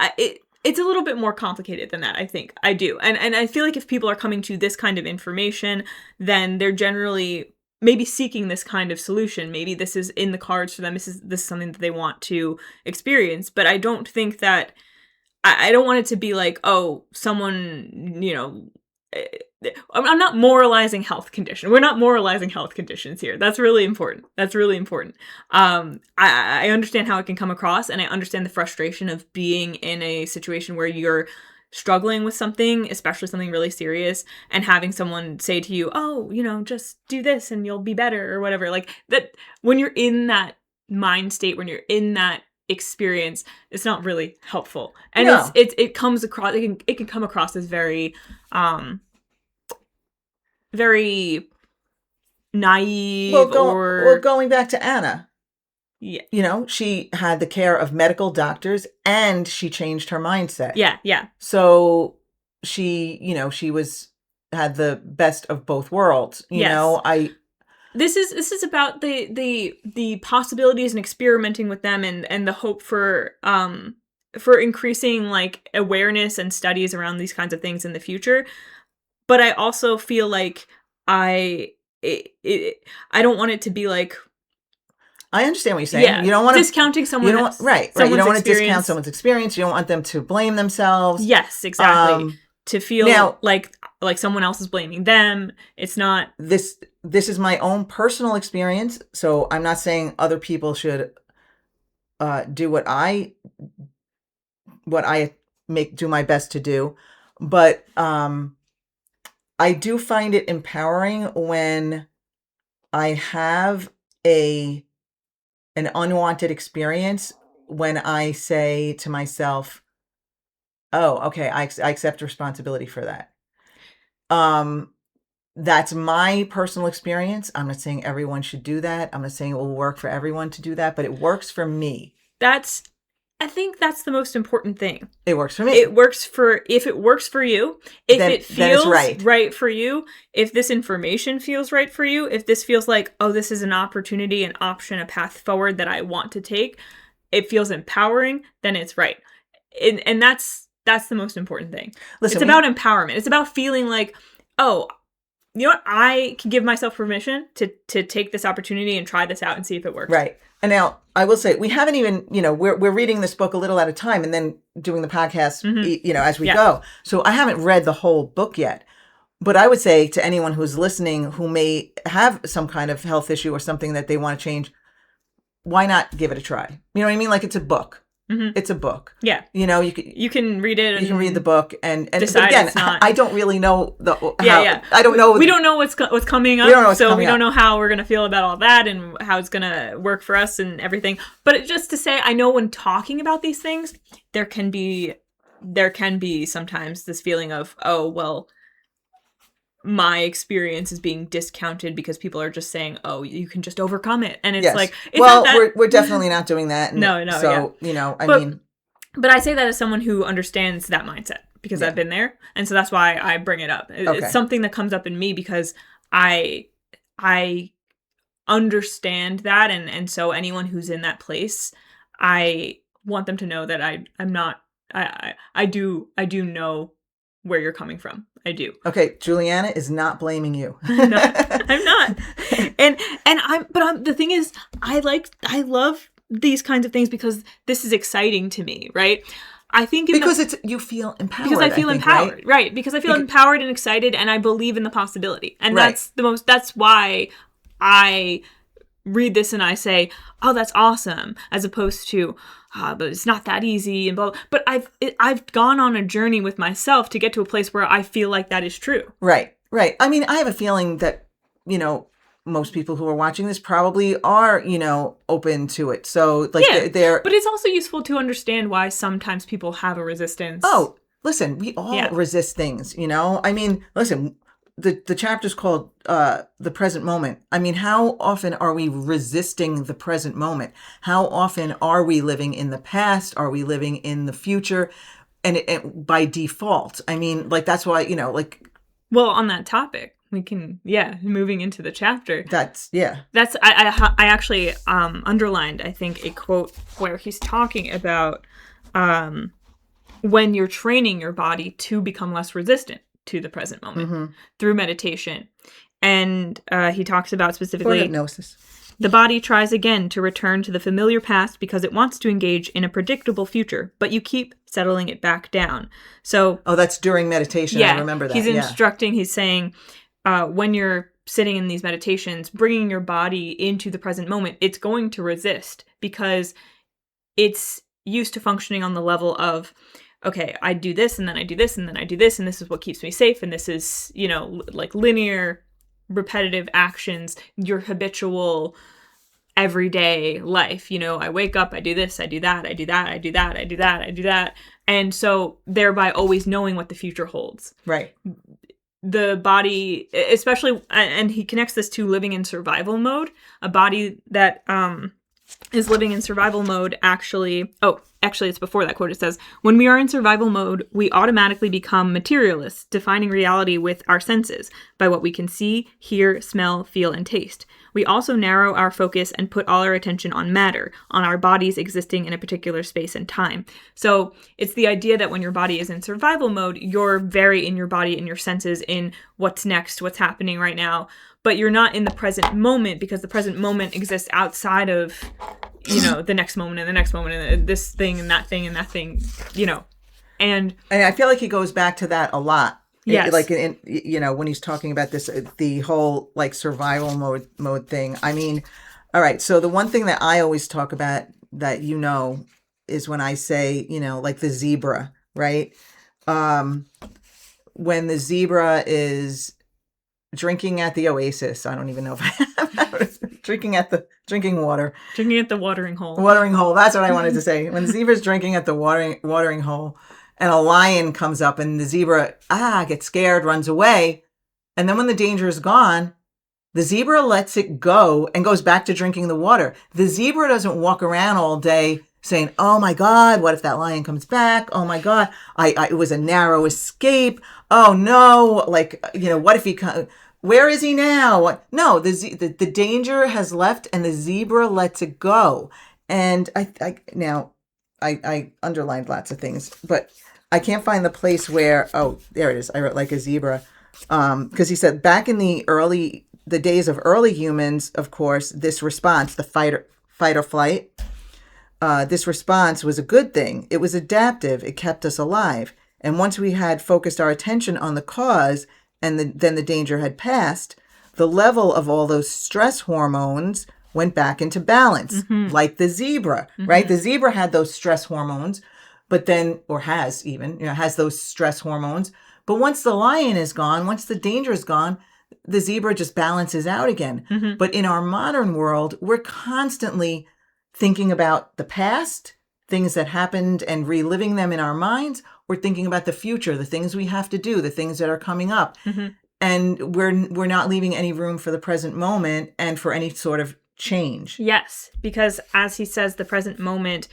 it's a little bit more complicated than that, I think. I do. And I feel like if people are coming to this kind of information, then they're generally maybe seeking this kind of solution. Maybe this is in the cards for them. This is something that they want to experience. But I don't think that, I don't want it to be like, oh, someone, I'm not moralizing health condition. We're not moralizing health conditions here. That's really important. I understand how it can come across, and I understand the frustration of being in a situation where you're struggling with something, especially something really serious, and having someone say to you, oh, just do this and you'll be better or whatever. Like that, when you're in that mind state, when you're in that experience, it's not really helpful. And No. it comes across, it can come across as very very naive. Well, going back to Anna. Yeah. She had the care of medical doctors and she changed her mindset. Yeah. So she, she had the best of both worlds. This is about the possibilities and experimenting with them and the hope for increasing like awareness and studies around these kinds of things in the future. But I also feel like I don't want it to be like, I understand what you're saying. Yeah. You don't want to discounting someone. You don't want, right. You don't want to discount experience. someone's experience. You don't want them to blame themselves. Yes, exactly. To feel now, like someone else is blaming them. It's not. This is my own personal experience, so I'm not saying other people should do what I do my best to do, but I do find it empowering when I have an unwanted experience, when I say to myself, oh, okay, I accept responsibility for that. That's my personal experience. I'm not saying everyone should do that. I'm not saying it will work for everyone to do that, but it works for me. I think that's the most important thing. It works for me. If it works for you, if it feels right for you, if this information feels right for you, if this feels like, oh, this is an opportunity, an option, a path forward that I want to take, it feels empowering, then it's right. And that's the most important thing. Listen, it's about empowerment. It's about feeling like, oh, you know what? I can give myself permission to take this opportunity and try this out and see if it works. Right. And now I will say, we haven't even, we're reading this book a little at a time and then doing the podcast, as we go. So I haven't read the whole book yet. But I would say to anyone who's listening who may have some kind of health issue or something that they want to change, why not give it a try? You know what I mean? Like, it's a book. Mm-hmm. It's a book. Yeah. You can read it. You can read the book and decide again, it's not. I don't really know I don't know. We don't know what's coming up. We don't know how we're going to feel about all that and how it's going to work for us and everything. But just to say, I know when talking about these things, there can be sometimes this feeling of, oh, well, my experience is being discounted because people are just saying, oh, you can just overcome it. And it's like, it's well, we're definitely not doing that. And no. So, but I say that as someone who understands that mindset because I've been there. And so that's why I bring it up. It's something that comes up in me because I understand that. And so anyone who's in that place, I want them to know that I'm not, I do know where you're coming from. I do. Okay, Juliana is not blaming you. I'm not. And the thing is, I love these kinds of things because this is exciting to me, right? I think you feel empowered. Because I feel empowered, right? Because I feel empowered and excited, and I believe in the possibility, and that's why I read this and I say, oh, that's awesome, as opposed to, but it's not that easy and blah, blah. But I've gone on a journey with myself to get to a place where I feel like that is true. Right. I mean, I have a feeling that, most people who are watching this probably are, open to it. So they're. But it's also useful to understand why sometimes people have a resistance. Oh, listen, we all resist things, I mean, listen, the chapter's called The Present Moment. I mean, how often are we resisting the present moment? How often are we living in the past? Are we living in the future? And by default, I mean, that's why, Well, on that topic, we can, moving into the chapter. That's, I actually underlined, I think, a quote where he's talking about when you're training your body to become less resistant to the present moment through meditation. And he talks about specifically hypnosis. The body tries again to return to the familiar past because it wants to engage in a predictable future, but you keep settling it back down. So, that's during meditation. I remember that. He's instructing, he's saying, when you're sitting in these meditations, bringing your body into the present moment, it's going to resist because it's used to functioning on the level of, okay, I do this and then I do this and then I do this and this is what keeps me safe and this is, like linear, repetitive actions, your habitual everyday life. I wake up, I do this, I do that, I do that, I do that, I do that, I do that. And so thereby always knowing what the future holds. Right. The body, especially, and he connects this to living in survival mode, a body that is living in survival mode actually it's before that quote. It says, when we are in survival mode, we automatically become materialists, defining reality with our senses by what we can see, hear, smell, feel, and taste. We also narrow our focus and put all our attention on matter, on our bodies existing in a particular space and time. So it's the idea that when your body is in survival mode, you're very in your body, in your senses, in what's next, what's happening right now. but you're not in the present moment because the present moment exists outside of, the next moment and the next moment and this thing and that thing and that thing, And I feel like he goes back to that a lot. Yes. Like when he's talking about this, the whole like survival mode thing. I mean, all right. So the one thing that I always talk about that is when I say like the zebra, right? When the zebra is drinking at the oasis, I don't even know if I have drinking water. Drinking at the watering hole. Watering hole. That's what I wanted to say. When the zebra's drinking at the watering hole, and a lion comes up, and the zebra gets scared, runs away, and then when the danger is gone, the zebra lets it go and goes back to drinking the water. The zebra doesn't walk around all day saying, "Oh my God, what if that lion comes back? Oh my God, it was a narrow escape. Oh no, what if he comes? Where is he now?" What? No, the danger has left, and the zebra lets it go. And I underlined lots of things, but I can't find the place where. Oh, there it is. I wrote like a zebra, because he said back in the days of early humans, of course, this response, the fight or flight. This response was a good thing. It was adaptive. It kept us alive. And once we had focused our attention on the cause and then the danger had passed, the level of all those stress hormones went back into balance, like the zebra, right? The zebra had those stress hormones, but then, or has even, has those stress hormones. But once the lion is gone, once the danger is gone, the zebra just balances out again. But in our modern world, we're constantly thinking about the past, things that happened and reliving them in our minds. We're thinking about the future, the things we have to do, the things that are coming up. And we're not leaving any room for the present moment and for any sort of change. Yes, because as he says, the present moment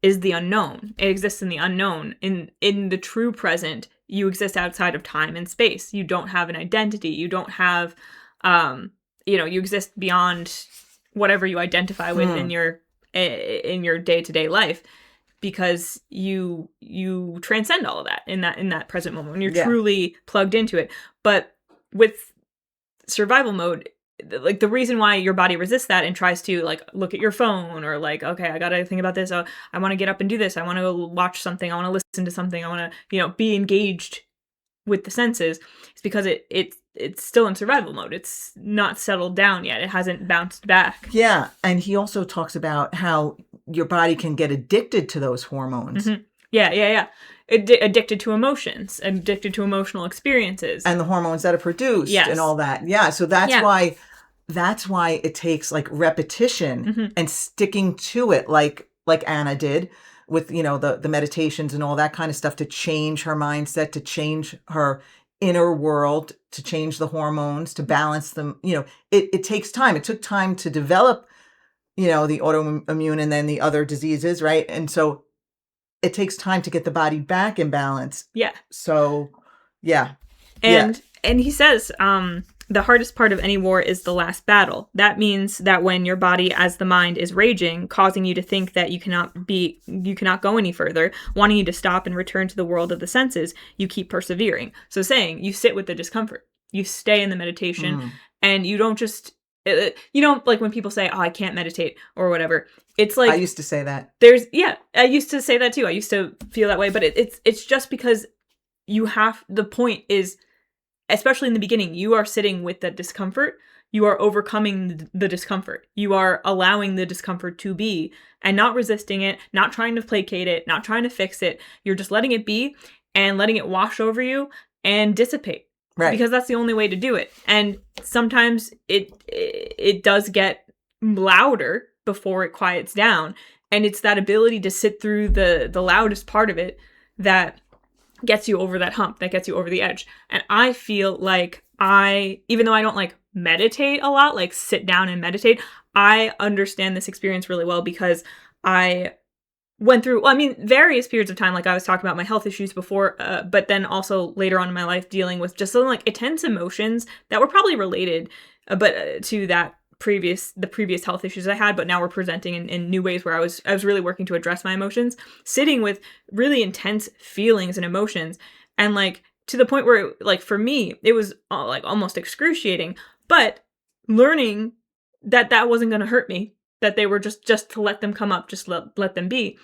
is the unknown. It exists in the unknown. In the true present, you exist outside of time and space. You don't have an identity. You don't have, you exist beyond whatever you identify with in your day-to-day life, because you transcend all of that in that present moment when you're truly plugged into it. But with survival mode, like the reason why your body resists that and tries to like look at your phone or like, okay, I gotta think about this. I want to get up and do this. I want to go watch something. I want to listen to something. I want to, be engaged with the senses. It's because it's still in survival mode. It's not settled down yet. It hasn't bounced back. Yeah. And he also talks about how your body can get addicted to those hormones. Yeah. Addicted to emotions, addicted to emotional experiences. And the hormones that are produced and all that. Yeah. So that's why it takes like repetition and sticking to it like Anna did with, the meditations and all that kind of stuff to change her mindset, to change her inner world, to change the hormones, to balance them. It takes time. It took time to develop, the autoimmune and then the other diseases, right? And so it takes time to get the body back in balance. Yeah. So, yeah. And he says, the hardest part of any war is the last battle. That means that when your body as the mind is raging, causing you to think that you cannot go any further, wanting you to stop and return to the world of the senses, you keep persevering. So saying you sit with the discomfort, you stay in the meditation, and you don't just, like when people say, "Oh, I can't meditate" or whatever. It's like, I used to say that. I used to say that too. I used to feel that way, but it's just because the point is, especially in the beginning, you are sitting with that discomfort. You are overcoming the discomfort. You are allowing the discomfort to be and not resisting it, not trying to placate it, not trying to fix it. You're just letting it be and letting it wash over you and dissipate. Right. Because that's the only way to do it. And sometimes it does get louder before it quiets down. And it's that ability to sit through the loudest part of it that gets you over that hump, that gets you over the edge. And I feel like even though I don't like meditate a lot, like sit down and meditate, I understand this experience really well because I went through, various periods of time, like I was talking about my health issues before, but then also later on in my life dealing with just some like intense emotions that were probably related, but to the previous health issues I had, but now we're presenting in new ways where I was really working to address my emotions, sitting with really intense feelings and emotions, and like to the point where like for me it was like almost excruciating, but learning that that wasn't going to hurt me, that they were just to let them come up, just let them be,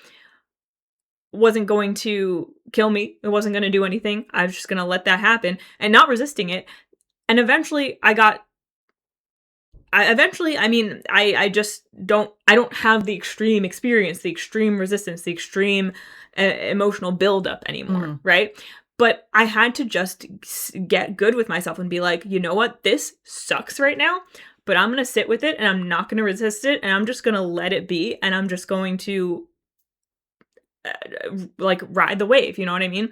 wasn't going to kill me. It wasn't going to do anything. I was just going to let that happen and not resisting it. And eventually I mean, I just I don't have the extreme experience, the extreme resistance, the extreme emotional buildup anymore, right? But I had to just get good with myself and be like, you know what? This sucks right now, but I'm going to sit with it and I'm not going to resist it and I'm just going to let it be and I'm just going to like ride the wave, you know what I mean?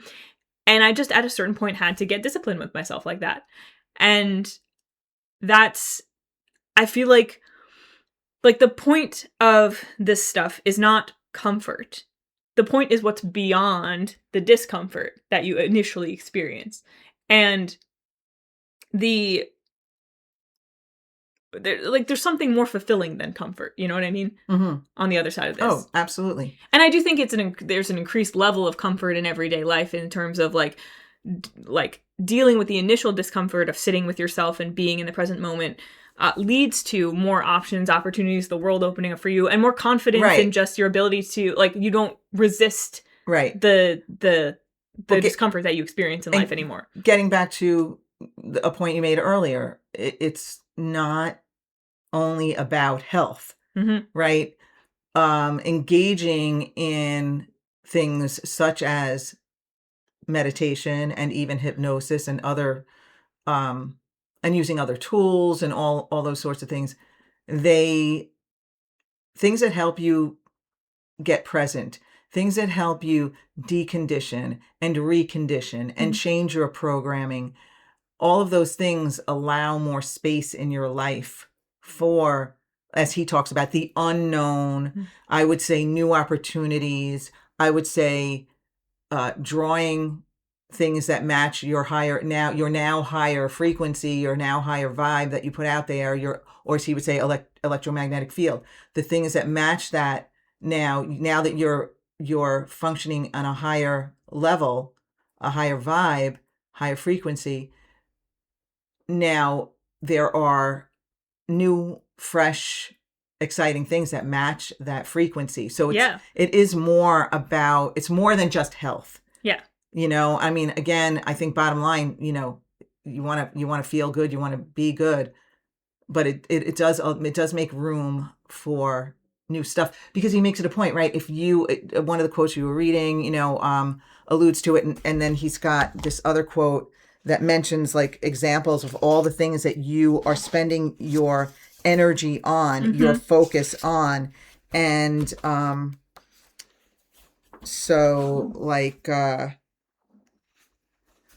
And I just at a certain point had to get disciplined with myself like that. And that's I feel like the point of this stuff is not comfort. The point is what's beyond the discomfort that you initially experience. And the there's something more fulfilling than comfort, you know what I mean? On the other side of this. Oh, absolutely. And I do think there's an increased level of comfort in everyday life in terms of like dealing with the initial discomfort of sitting with yourself and being in the present moment. Leads to more options, opportunities, the world opening up for you, and more confidence in just your ability to you don't resist the discomfort that you experience in life anymore. Getting back to a point you made earlier, it's not only about health, right? Engaging in things such as meditation and even hypnosis and other and using other tools and all those sorts of things, things that help you get present, things that help you decondition and recondition and change your programming. All of those things allow more space in your life for, as he talks about, the unknown. I would say new opportunities. I would say drawing things that match your now higher frequency, your now higher vibe that you put out there, or as he would say, electromagnetic field. The things that match that now that you're functioning on a higher level, a higher vibe, higher frequency. Now there are new, fresh, exciting things that match that frequency. So it's more than just health. Yeah. You know, I mean, again, I think bottom line, you know, you want to feel good, you want to be good, but it does make room for new stuff, because he makes it a point, right? If one of the quotes you were reading, you know, alludes to it, and then he's got this other quote that mentions like examples of all the things that you are spending your energy on, your focus on, and so like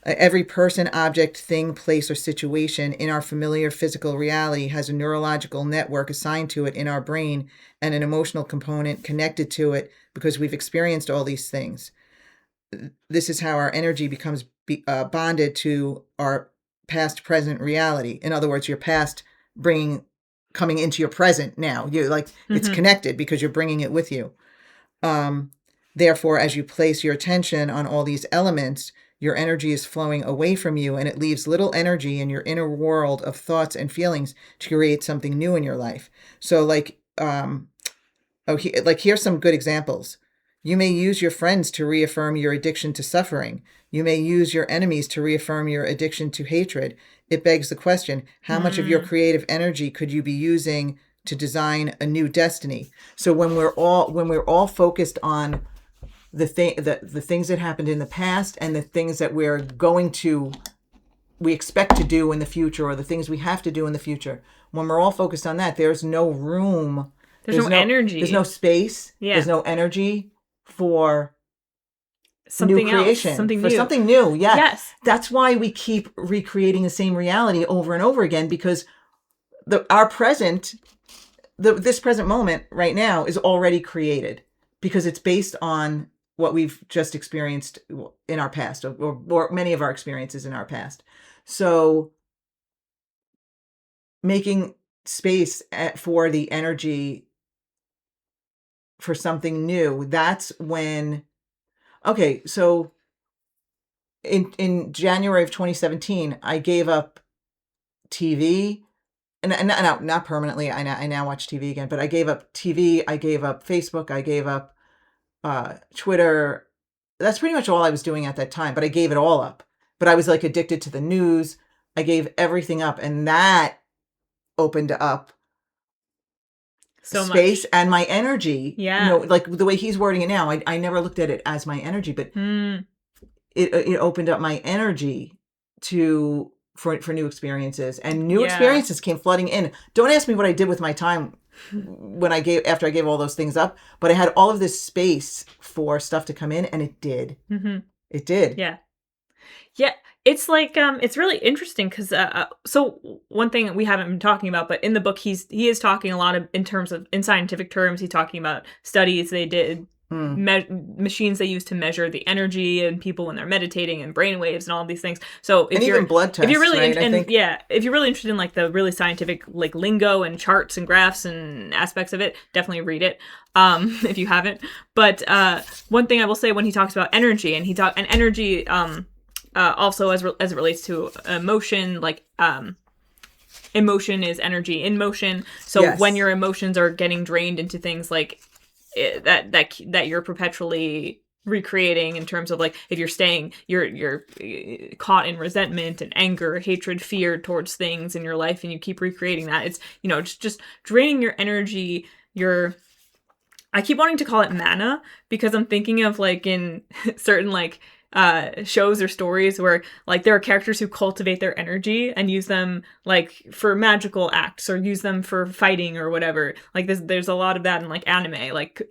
every person, object, thing, place, or situation in our familiar physical reality has a neurological network assigned to it in our brain and an emotional component connected to it because we've experienced all these things. This is how our energy becomes bonded to our past, present reality. In other words, your past coming into your present now. You're like, it's connected because you're bringing it with you. Therefore, as you place your attention on all these elements, your energy is flowing away from you, and it leaves little energy in your inner world of thoughts and feelings to create something new in your life. So like, here's some good examples. You may use your friends to reaffirm your addiction to suffering. You may use your enemies to reaffirm your addiction to hatred. It begs the question, how much of your creative energy could you be using to design a new destiny? So when we're all focused on the things that happened in the past and the things that we expect to do in the future, or the things we have to do in the future, when we're all focused on that, there's no room. There's no energy. There's no space. Yeah. There's no energy for something new creation, else, something for new. something new. Yeah. Yes. That's why we keep recreating the same reality over and over again, because this present moment right now is already created, because it's based on what we've just experienced in our past, or many of our experiences in our past. So making space for the energy for something new, that's when, okay, so in January of 2017, I gave up TV. and not permanently. I now watch TV again, but I gave up TV. I gave up Facebook. I gave up Twitter. That's pretty much all I was doing at that time, but I gave it all up. But I was like addicted to the news. I gave everything up, and that opened up So space much. and my energy. Yeah. Like the way he's wording it now, I never looked at it as my energy, but Mm. it opened up my energy to for new experiences, and new Yeah. experiences came flooding in. Don't ask me what I did with my time when after I gave all those things up, but I had all of this space for stuff to come in, and it did. Mm-hmm. It did. Yeah. Yeah, it's like it's really interesting because so one thing we haven't been talking about, but in the book he is talking a lot of in terms of in scientific terms. He's talking about studies they did, Mm. machines they use to measure the energy in people when they're meditating and brain waves and all of these things. So And even blood if you're tests, really right? I and think. yeah, if you're really interested in like the really scientific like lingo and charts and graphs and aspects of it, definitely read it. If you haven't. But one thing I will say when he talks about energy and energy also as it relates to emotion, like emotion is energy in motion. So Yes. when your emotions are getting drained into things like that you're perpetually recreating in terms of like if you're caught in resentment and anger, hatred, fear towards things in your life, and you keep recreating that, it's just draining your energy. I keep wanting to call it mana because I'm thinking of like in certain like shows or stories where like there are characters who cultivate their energy and use them like for magical acts or use them for fighting or whatever. Like there's a lot of that in like anime, like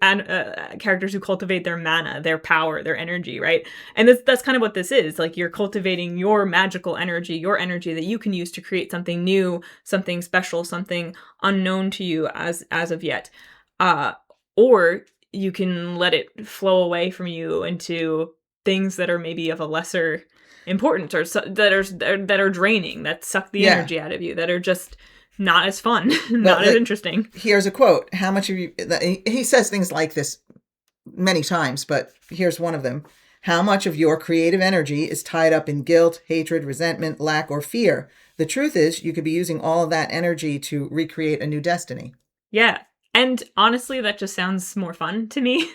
characters who cultivate their mana, their power, their energy, right? And that's kind of what this is. Like you're cultivating your magical energy, your energy that you can use to create something new, something special, something unknown to you as of yet. Or you can let it flow away from you into things that are maybe of a lesser importance or that are draining, that suck the Yeah. energy out of you, that are just not as fun, Well, not as interesting. here's a quote. How much of you? He says things like this many times, but here's one of them. How much of your creative energy is tied up in guilt, hatred, resentment, lack, or fear? The truth is, you could be using all of that energy to recreate a new destiny. Yeah. And honestly, that just sounds more fun to me.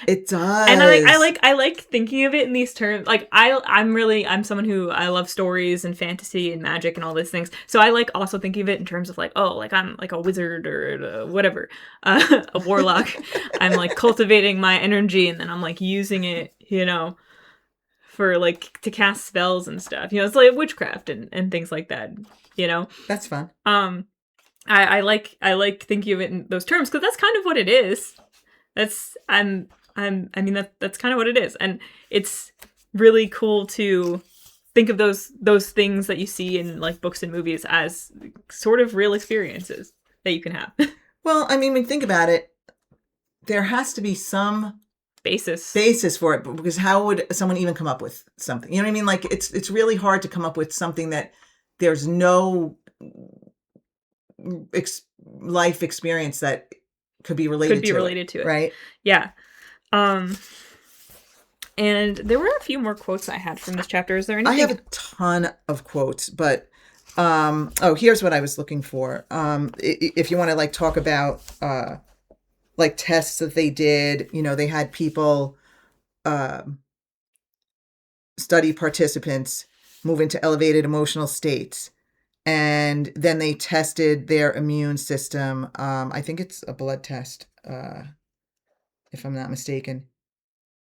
It does. And I like thinking of it in these terms. Like I'm someone who I love stories and fantasy and magic and all these things. So I like also thinking of it in terms of like, oh, like I'm like a wizard or whatever, a warlock. I'm like cultivating my energy and then I'm like using it, for like to cast spells and stuff. It's like witchcraft and things like that. That's fun. I like thinking of it in those terms because that's kind of what it is. That's I mean that's kind of what it is, and it's really cool to think of those things that you see in like books and movies as sort of real experiences that you can have. Well, I mean, when you think about it, there has to be some basis for it, because how would someone even come up with something? You know what I mean? Like it's really hard to come up with something that there's no life experience that could be related to it. Right? Yeah. And there were a few more quotes I had from this chapter. Is there anything? I have a ton of quotes, but here's what I was looking for. If you want to like talk about like tests that they did, they had people study participants move into elevated emotional states, and then they tested their immune system. I think it's a blood test, if I'm not mistaken.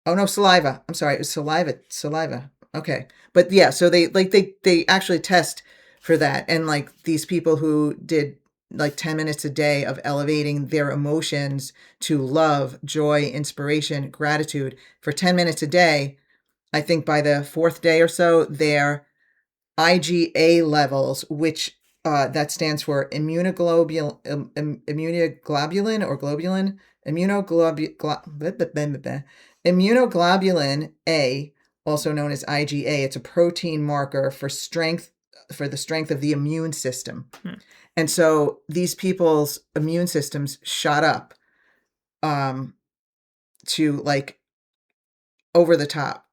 Oh no, saliva. I'm sorry, it was saliva. Okay. But yeah, so they actually test for that, and like these people who did like 10 minutes a day of elevating their emotions to love, joy, inspiration, gratitude for 10 minutes a day, I think by the fourth day or so, their IgA levels, which that stands for immunoglobulin or globulin, immunoglobulin A, also known as IgA. It's a protein marker for the strength of the immune system. And so these people's immune systems shot up to like over the top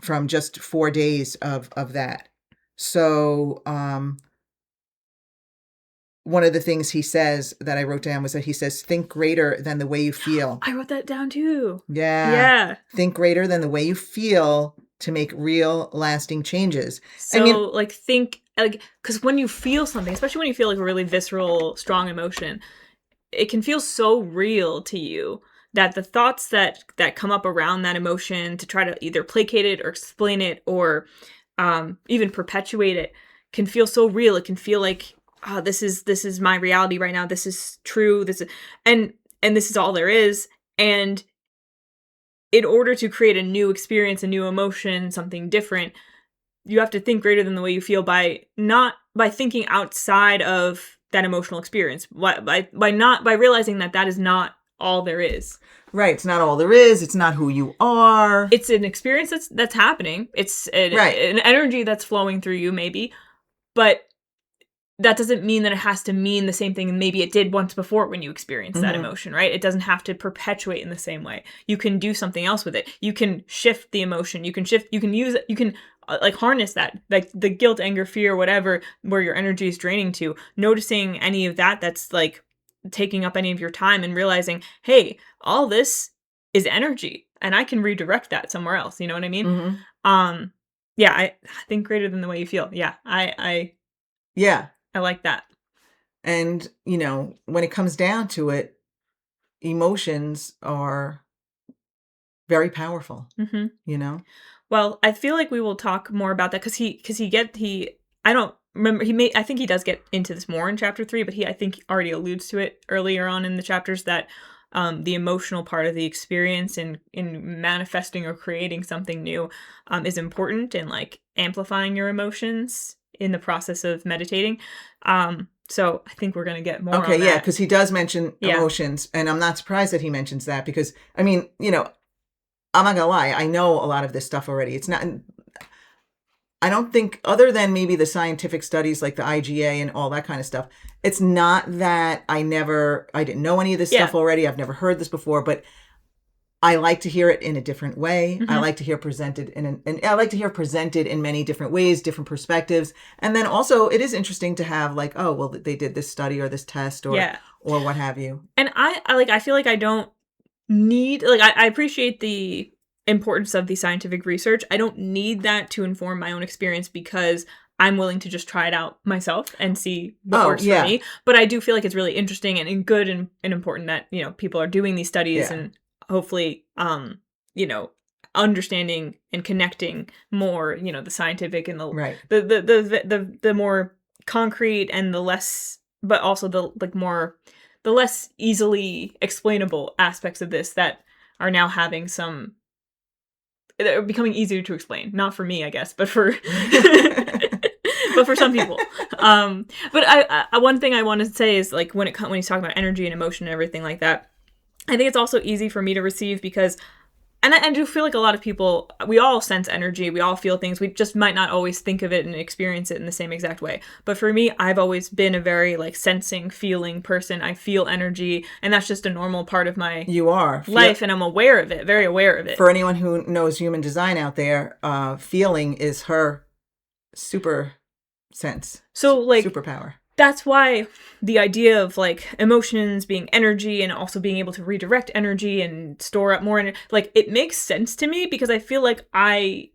from just 4 days of that. So one of the things he says that I wrote down was that he says, think greater than the way you feel. I wrote that down too. Yeah. Yeah. Think greater than the way you feel to make real lasting changes. So I mean, like think like, because when you feel something, especially when you feel like a really visceral, strong emotion, it can feel so real to you that the thoughts that come up around that emotion to try to either placate it or explain it or even perpetuate it can feel so real. It can feel like, oh, this is my reality right now. This is true. This is and this is all there is. And in order to create a new experience, a new emotion, something different, you have to think greater than the way you feel by thinking outside of that emotional experience. By realizing that is not all there is. right. It's not all there is. It's not who you are. It's an experience that's happening. It's an energy that's flowing through you, maybe, but that doesn't mean that it has to mean the same thing maybe it did once before when you experienced that emotion, right? It doesn't have to perpetuate in the same way. You can do something else with it. You can shift the emotion. You can use it. You can like harness that, like the guilt, anger, fear, whatever, where your energy is draining to, noticing any of that's like taking up any of your time and realizing, hey, all this is energy and I can redirect that somewhere else. You know what I mean? Yeah, I think greater than the way you feel. Yeah, Yeah. I like that. And, when it comes down to it, emotions are very powerful, Well, I feel like we will talk more about that because I don't remember, I think he does get into this more in chapter 3, but I think already alludes to it earlier on in the chapters that the emotional part of the experience in manifesting or creating something new is important and like amplifying your emotions in the process of meditating. So I think we're going to get more on that. Yeah, because he does mention emotions, and I'm not surprised that he mentions that because, I mean, I'm not going to lie, I know a lot of this stuff already. It's not, I don't think, other than maybe the scientific studies like the IgA and all that kind of stuff, it's not that I didn't know any of this stuff already. I've never heard this before, but I like to hear it in a different way. I like to hear presented in many different ways, different perspectives. And then also it is interesting to have like, oh, well, they did this study or this test or what have you. And I feel like I don't need, like, I appreciate the importance of the scientific research. I don't need that to inform my own experience because I'm willing to just try it out myself and see what works for me. But I do feel like it's really interesting and good and important that, people are doing these studies and hopefully, understanding and connecting more, the scientific and the more concrete and the less, but also the less easily explainable aspects of this that are now having they're becoming easier to explain. Not for me, I guess, but for but for some people. But I one thing I wanted to say is like when he's talking about energy and emotion and everything like that, I think it's also easy for me to receive because, and I do feel like a lot of people, we all sense energy, we all feel things, we just might not always think of it and experience it in the same exact way. But for me, I've always been a very like sensing, feeling person. I feel energy, and that's just a normal part of my life, and I'm aware of it, very aware of it. For anyone who knows human design out there, feeling is her super sense. So like superpower. That's why the idea of like emotions being energy and also being able to redirect energy and store up more energy, like it makes sense to me because I feel like I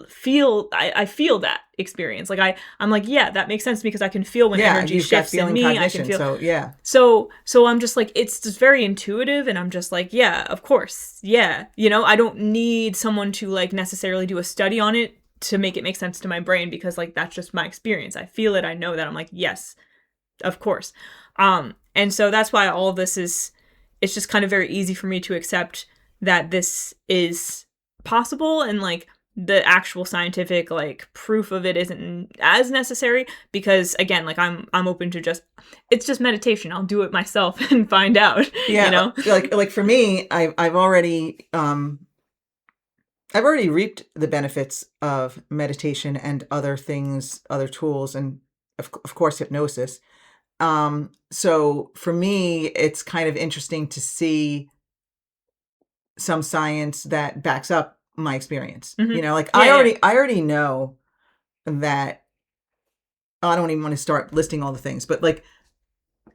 feel that experience. Like I'm like, yeah, that makes sense because I can feel when energy shifts in me. Cognition, I can feel. So I'm just like, it's just very intuitive, and I'm just like, yeah, of course, yeah. I don't need someone to like necessarily do a study on it to make it make sense to my brain because like that's just my experience. I feel it, I know that. I'm like, yes, of course. And so that's why all of this it's just kind of very easy for me to accept that this is possible, and like the actual scientific like proof of it isn't as necessary because again, like I'm open to it's just meditation. I'll do it myself and find out. Like for me, I've already reaped the benefits of meditation and other things, other tools, and of course, hypnosis. So for me, it's kind of interesting to see some science that backs up my experience. I already know that, I don't even want to start listing all the things, but like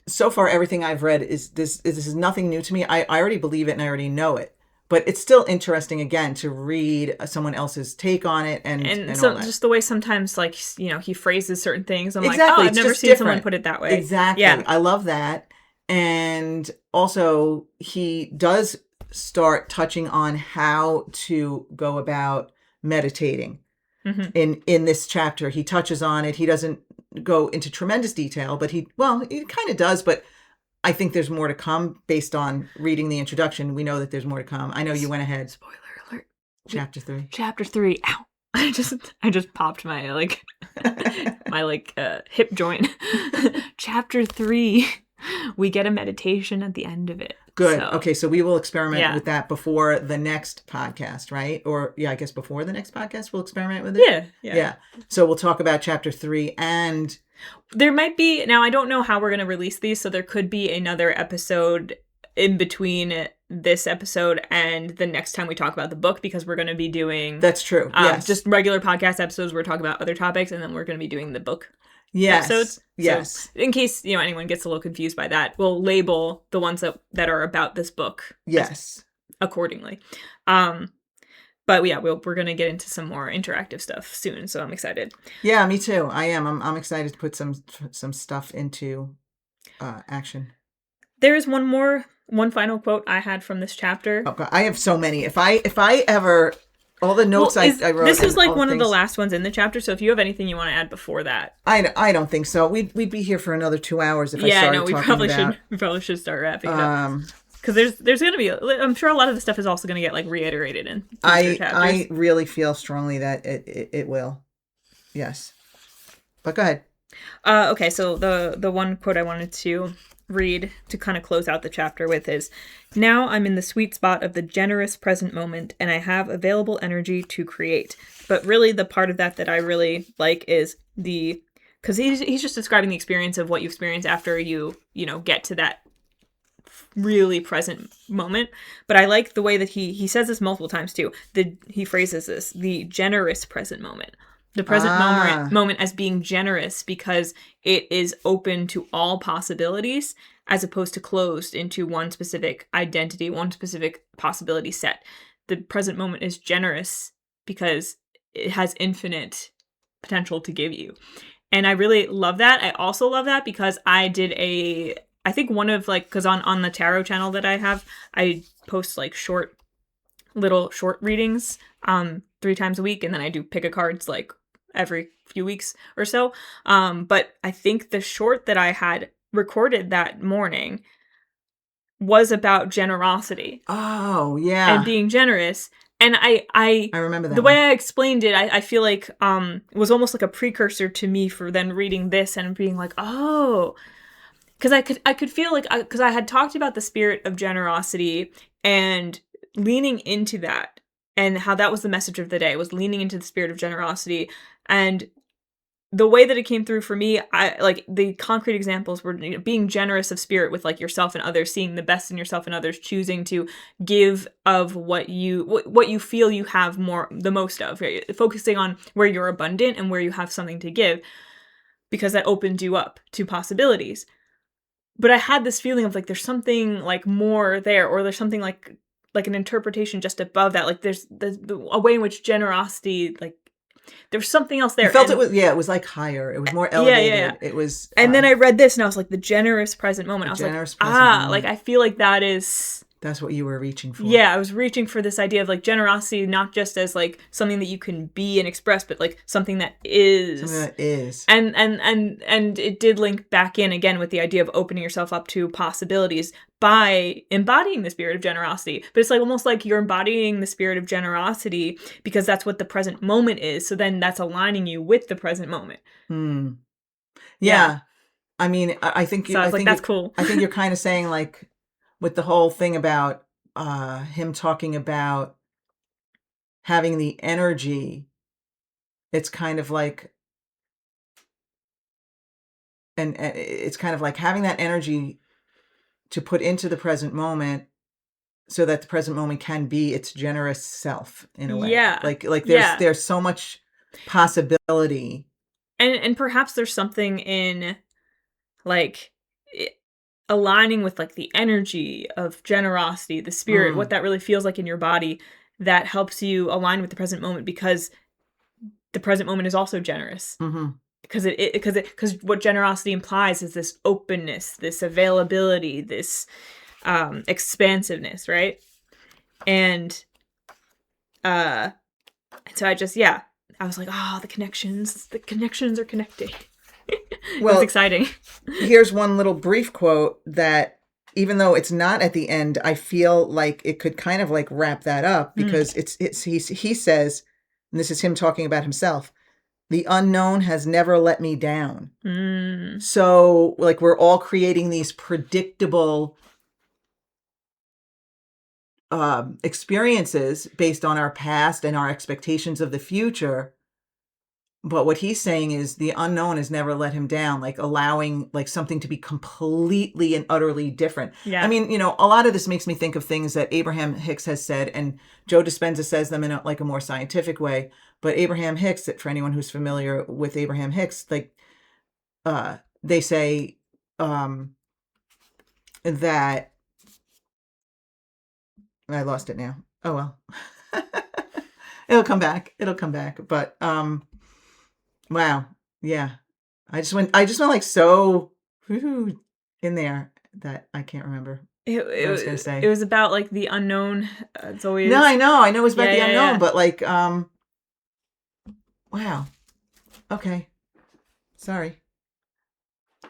so far everything I've read is this is nothing new to me. I already believe it and I already know it. But it's still interesting again to read someone else's take on it and so all that. just the way sometimes like he phrases certain things. I'm Exactly. like, oh, I've It's never just seen someone different. put it that way. Exactly. Yeah. I love that. And also he does start touching on how to go about meditating. In this chapter, he touches on it. He doesn't go into tremendous detail, but he kind of does, but I think there's more to come based on reading the introduction. We know that there's more to come. I know you went ahead. Spoiler alert. Chapter 3. Chapter 3. Ow. I just popped my hip joint. Chapter 3. We get a meditation at the end of it. Good. So, okay, so we will experiment with that before the next podcast, right? Or I guess before the next podcast we'll experiment with it. Yeah. So we'll talk about chapter 3 and there might be, now I don't know how we're going to release these, so there could be another episode in between this episode and the next time we talk about the book, because we're going to be doing... That's true, yes. Just regular podcast episodes, we're talking about other topics, and then we're going to be doing the book episodes. Yes. So in case, anyone gets a little confused by that, we'll label the ones that are about this book accordingly. But yeah, we're going to get into some more interactive stuff soon, so I'm excited. Yeah, me too. I am. I'm excited to put some stuff into action. There is one final quote I had from this chapter. Oh God, I have so many. If I ever all the notes I wrote. This is like one of the last ones in the chapter. So if you have anything you want to add before that, I don't think so. We'd be here for another 2 hours if I started talking about. We probably should start wrapping it up. Because there's going to be, I'm sure a lot of the stuff is also going to get like reiterated in future chapters. I really feel strongly that it will. Yes. But go ahead. Okay, so the one quote I wanted to read to kind of close out the chapter with is, "Now I'm in the sweet spot of the generous present moment and I have available energy to create." But really the part of that I really like is because he's just describing the experience of what you experience after you get to that really present moment. But I like the way that he says this multiple times too. He phrases this, the generous present moment. The present moment as being generous because it is open to all possibilities as opposed to closed into one specific identity, one specific possibility set. The present moment is generous because it has infinite potential to give you. And I really love that. I also love that because I did I think one of because on the tarot channel that I have, I post like little short readings 3 times a week, and then I do pick a cards like every few weeks or so. But I think the short that I had recorded that morning was about generosity. Oh, yeah. And being generous. And I remember that. The way I explained it, I feel like was almost like a precursor to me for then reading this and being like, oh, because I could feel like, because I had talked about the spirit of generosity and leaning into that, and how that was the message of the day, was leaning into the spirit of generosity. And the way that it came through for me, the concrete examples were being generous of spirit with like yourself and others, seeing the best in yourself and others, choosing to give of what you feel you have the most of, right? Focusing on where you're abundant and where you have something to give, because that opens you up to possibilities. But I had this feeling of like there's something like more there, or there's something like an interpretation just above that. Like there's a way in which generosity, like there was something else there. You felt it was like higher. It was more elevated. Yeah. It was. And then I read this and I was like, the generous present moment. I was like, moment. like I feel like that's what you were reaching for. Yeah, I was reaching for this idea of like generosity, not just as like something that you can be and express, but like something that is. Something that is. And it did link back in again with the idea of opening yourself up to possibilities by embodying the spirit of generosity. But it's like almost like you're embodying the spirit of generosity because that's what the present moment is. So then that's aligning you with the present moment. Yeah. I mean, I think. So I was like, that's cool. I think you're kind of saying like, with the whole thing about him talking about having the energy, it's kind of like, and it's kind of like having that energy to put into the present moment so that the present moment can be its generous self in a way. Yeah. Like there's so much possibility. And perhaps there's something in like aligning with like the energy of generosity, the spirit, what that really feels like in your body, that helps you align with the present moment, because the present moment is also generous. Mm-hmm. Because what generosity implies is this openness, this availability, this expansiveness, right? And so I was like, oh, the connections are connecting. It was exciting. Here's one little brief quote that, even though it's not at the end, I feel like it could kind of like wrap that up, because he says, and this is him talking about himself, "The unknown has never let me down." So like we're all creating these predictable experiences based on our past and our expectations of the future. But what he's saying is the unknown has never let him down, like allowing like something to be completely and utterly different. Yeah. I mean, a lot of this makes me think of things that Abraham Hicks has said, and Joe Dispenza says them in a more scientific way. But Abraham Hicks, for anyone who's familiar with Abraham Hicks, like they say that I lost it now. Oh well. It'll come back. But wow. Yeah. I just went like so in there that I can't remember what I was going to say. It was about like the unknown. It's always... No, I know it was about the unknown, but like wow. Okay. Sorry.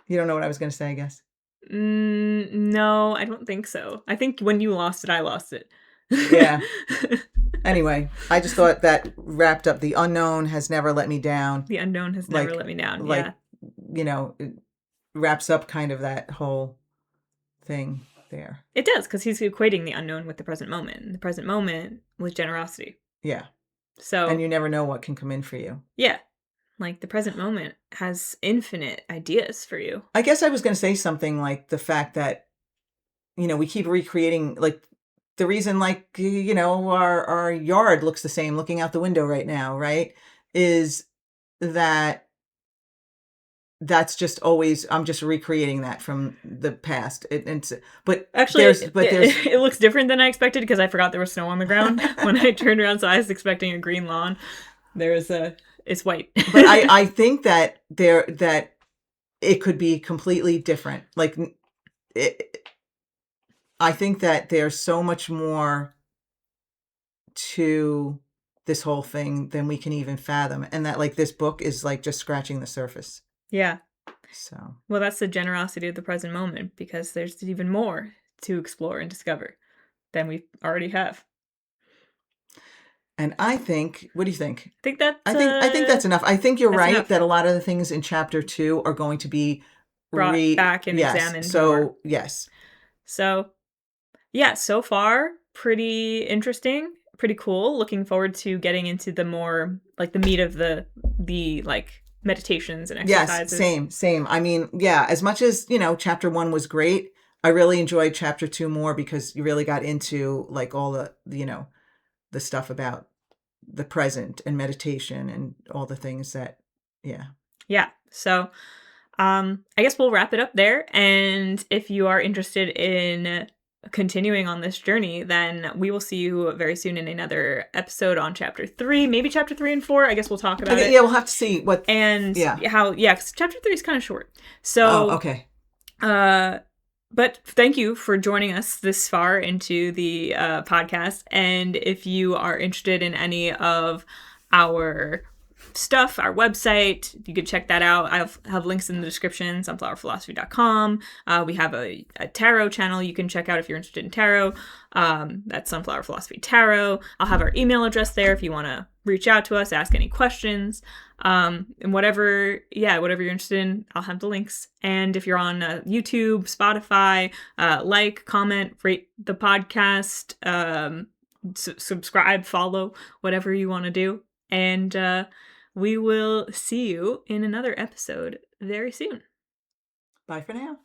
You don't know what I was going to say, I guess. No, I don't think so. I think when you lost it, I lost it. Yeah. Anyway, I just thought that wrapped up. The unknown has never let me down. The unknown has never let me down. Like, it wraps up kind of that whole thing there. It does, because he's equating the unknown with the present moment. And the present moment with generosity. Yeah. So, and you never know what can come in for you. Yeah. Like, the present moment has infinite ideas for you. I guess I was going to say something like the fact that, we keep recreating, like, the reason, like, our yard looks the same looking out the window right now, right? Is that's just always, I'm just recreating that from the past. But actually, it looks different than I expected, because I forgot there was snow on the ground when I turned around, so I was expecting a green lawn. It's white. But I think that that it could be completely different. Like, I think that there's so much more to this whole thing than we can even fathom, and that like this book is like just scratching the surface. Yeah. So, well, that's the generosity of the present moment, because there's even more to explore and discover than we already have. And I think, what do you think? I think that's enough. I think you're right enough. That a lot of the things in chapter 2 are going to be brought back and examined. So, more. Yes. So, yeah, so far, pretty interesting, pretty cool. Looking forward to getting into the more, like, the meat of the like, meditations and exercises. Yes, same. I mean, yeah, as much as, chapter 1 was great, I really enjoyed chapter 2 more, because you really got into, like, all the the stuff about the present and meditation and all the things that, yeah. So I guess we'll wrap it up there, and if you are interested in continuing on this journey, then we will see you very soon in another episode on chapter 3, maybe chapter 3 and 4. I guess we'll talk about it. Yeah, we'll have to see what, and how, because chapter 3 is kind of short. So okay. But thank you for joining us this far into the podcast. And if you are interested in any of our stuff, our website, you could check that out. I have links in the description, sunflowerphilosophy.com. We have a tarot channel you can check out if you're interested in tarot. That's Sunflower Philosophy Tarot. I'll have our email address there if you want to reach out to us, ask any questions. And whatever you're interested in, I'll have the links. And if you're on YouTube, Spotify, like, comment, rate the podcast, subscribe, follow, whatever you want to do. And we will see you in another episode very soon. Bye for now.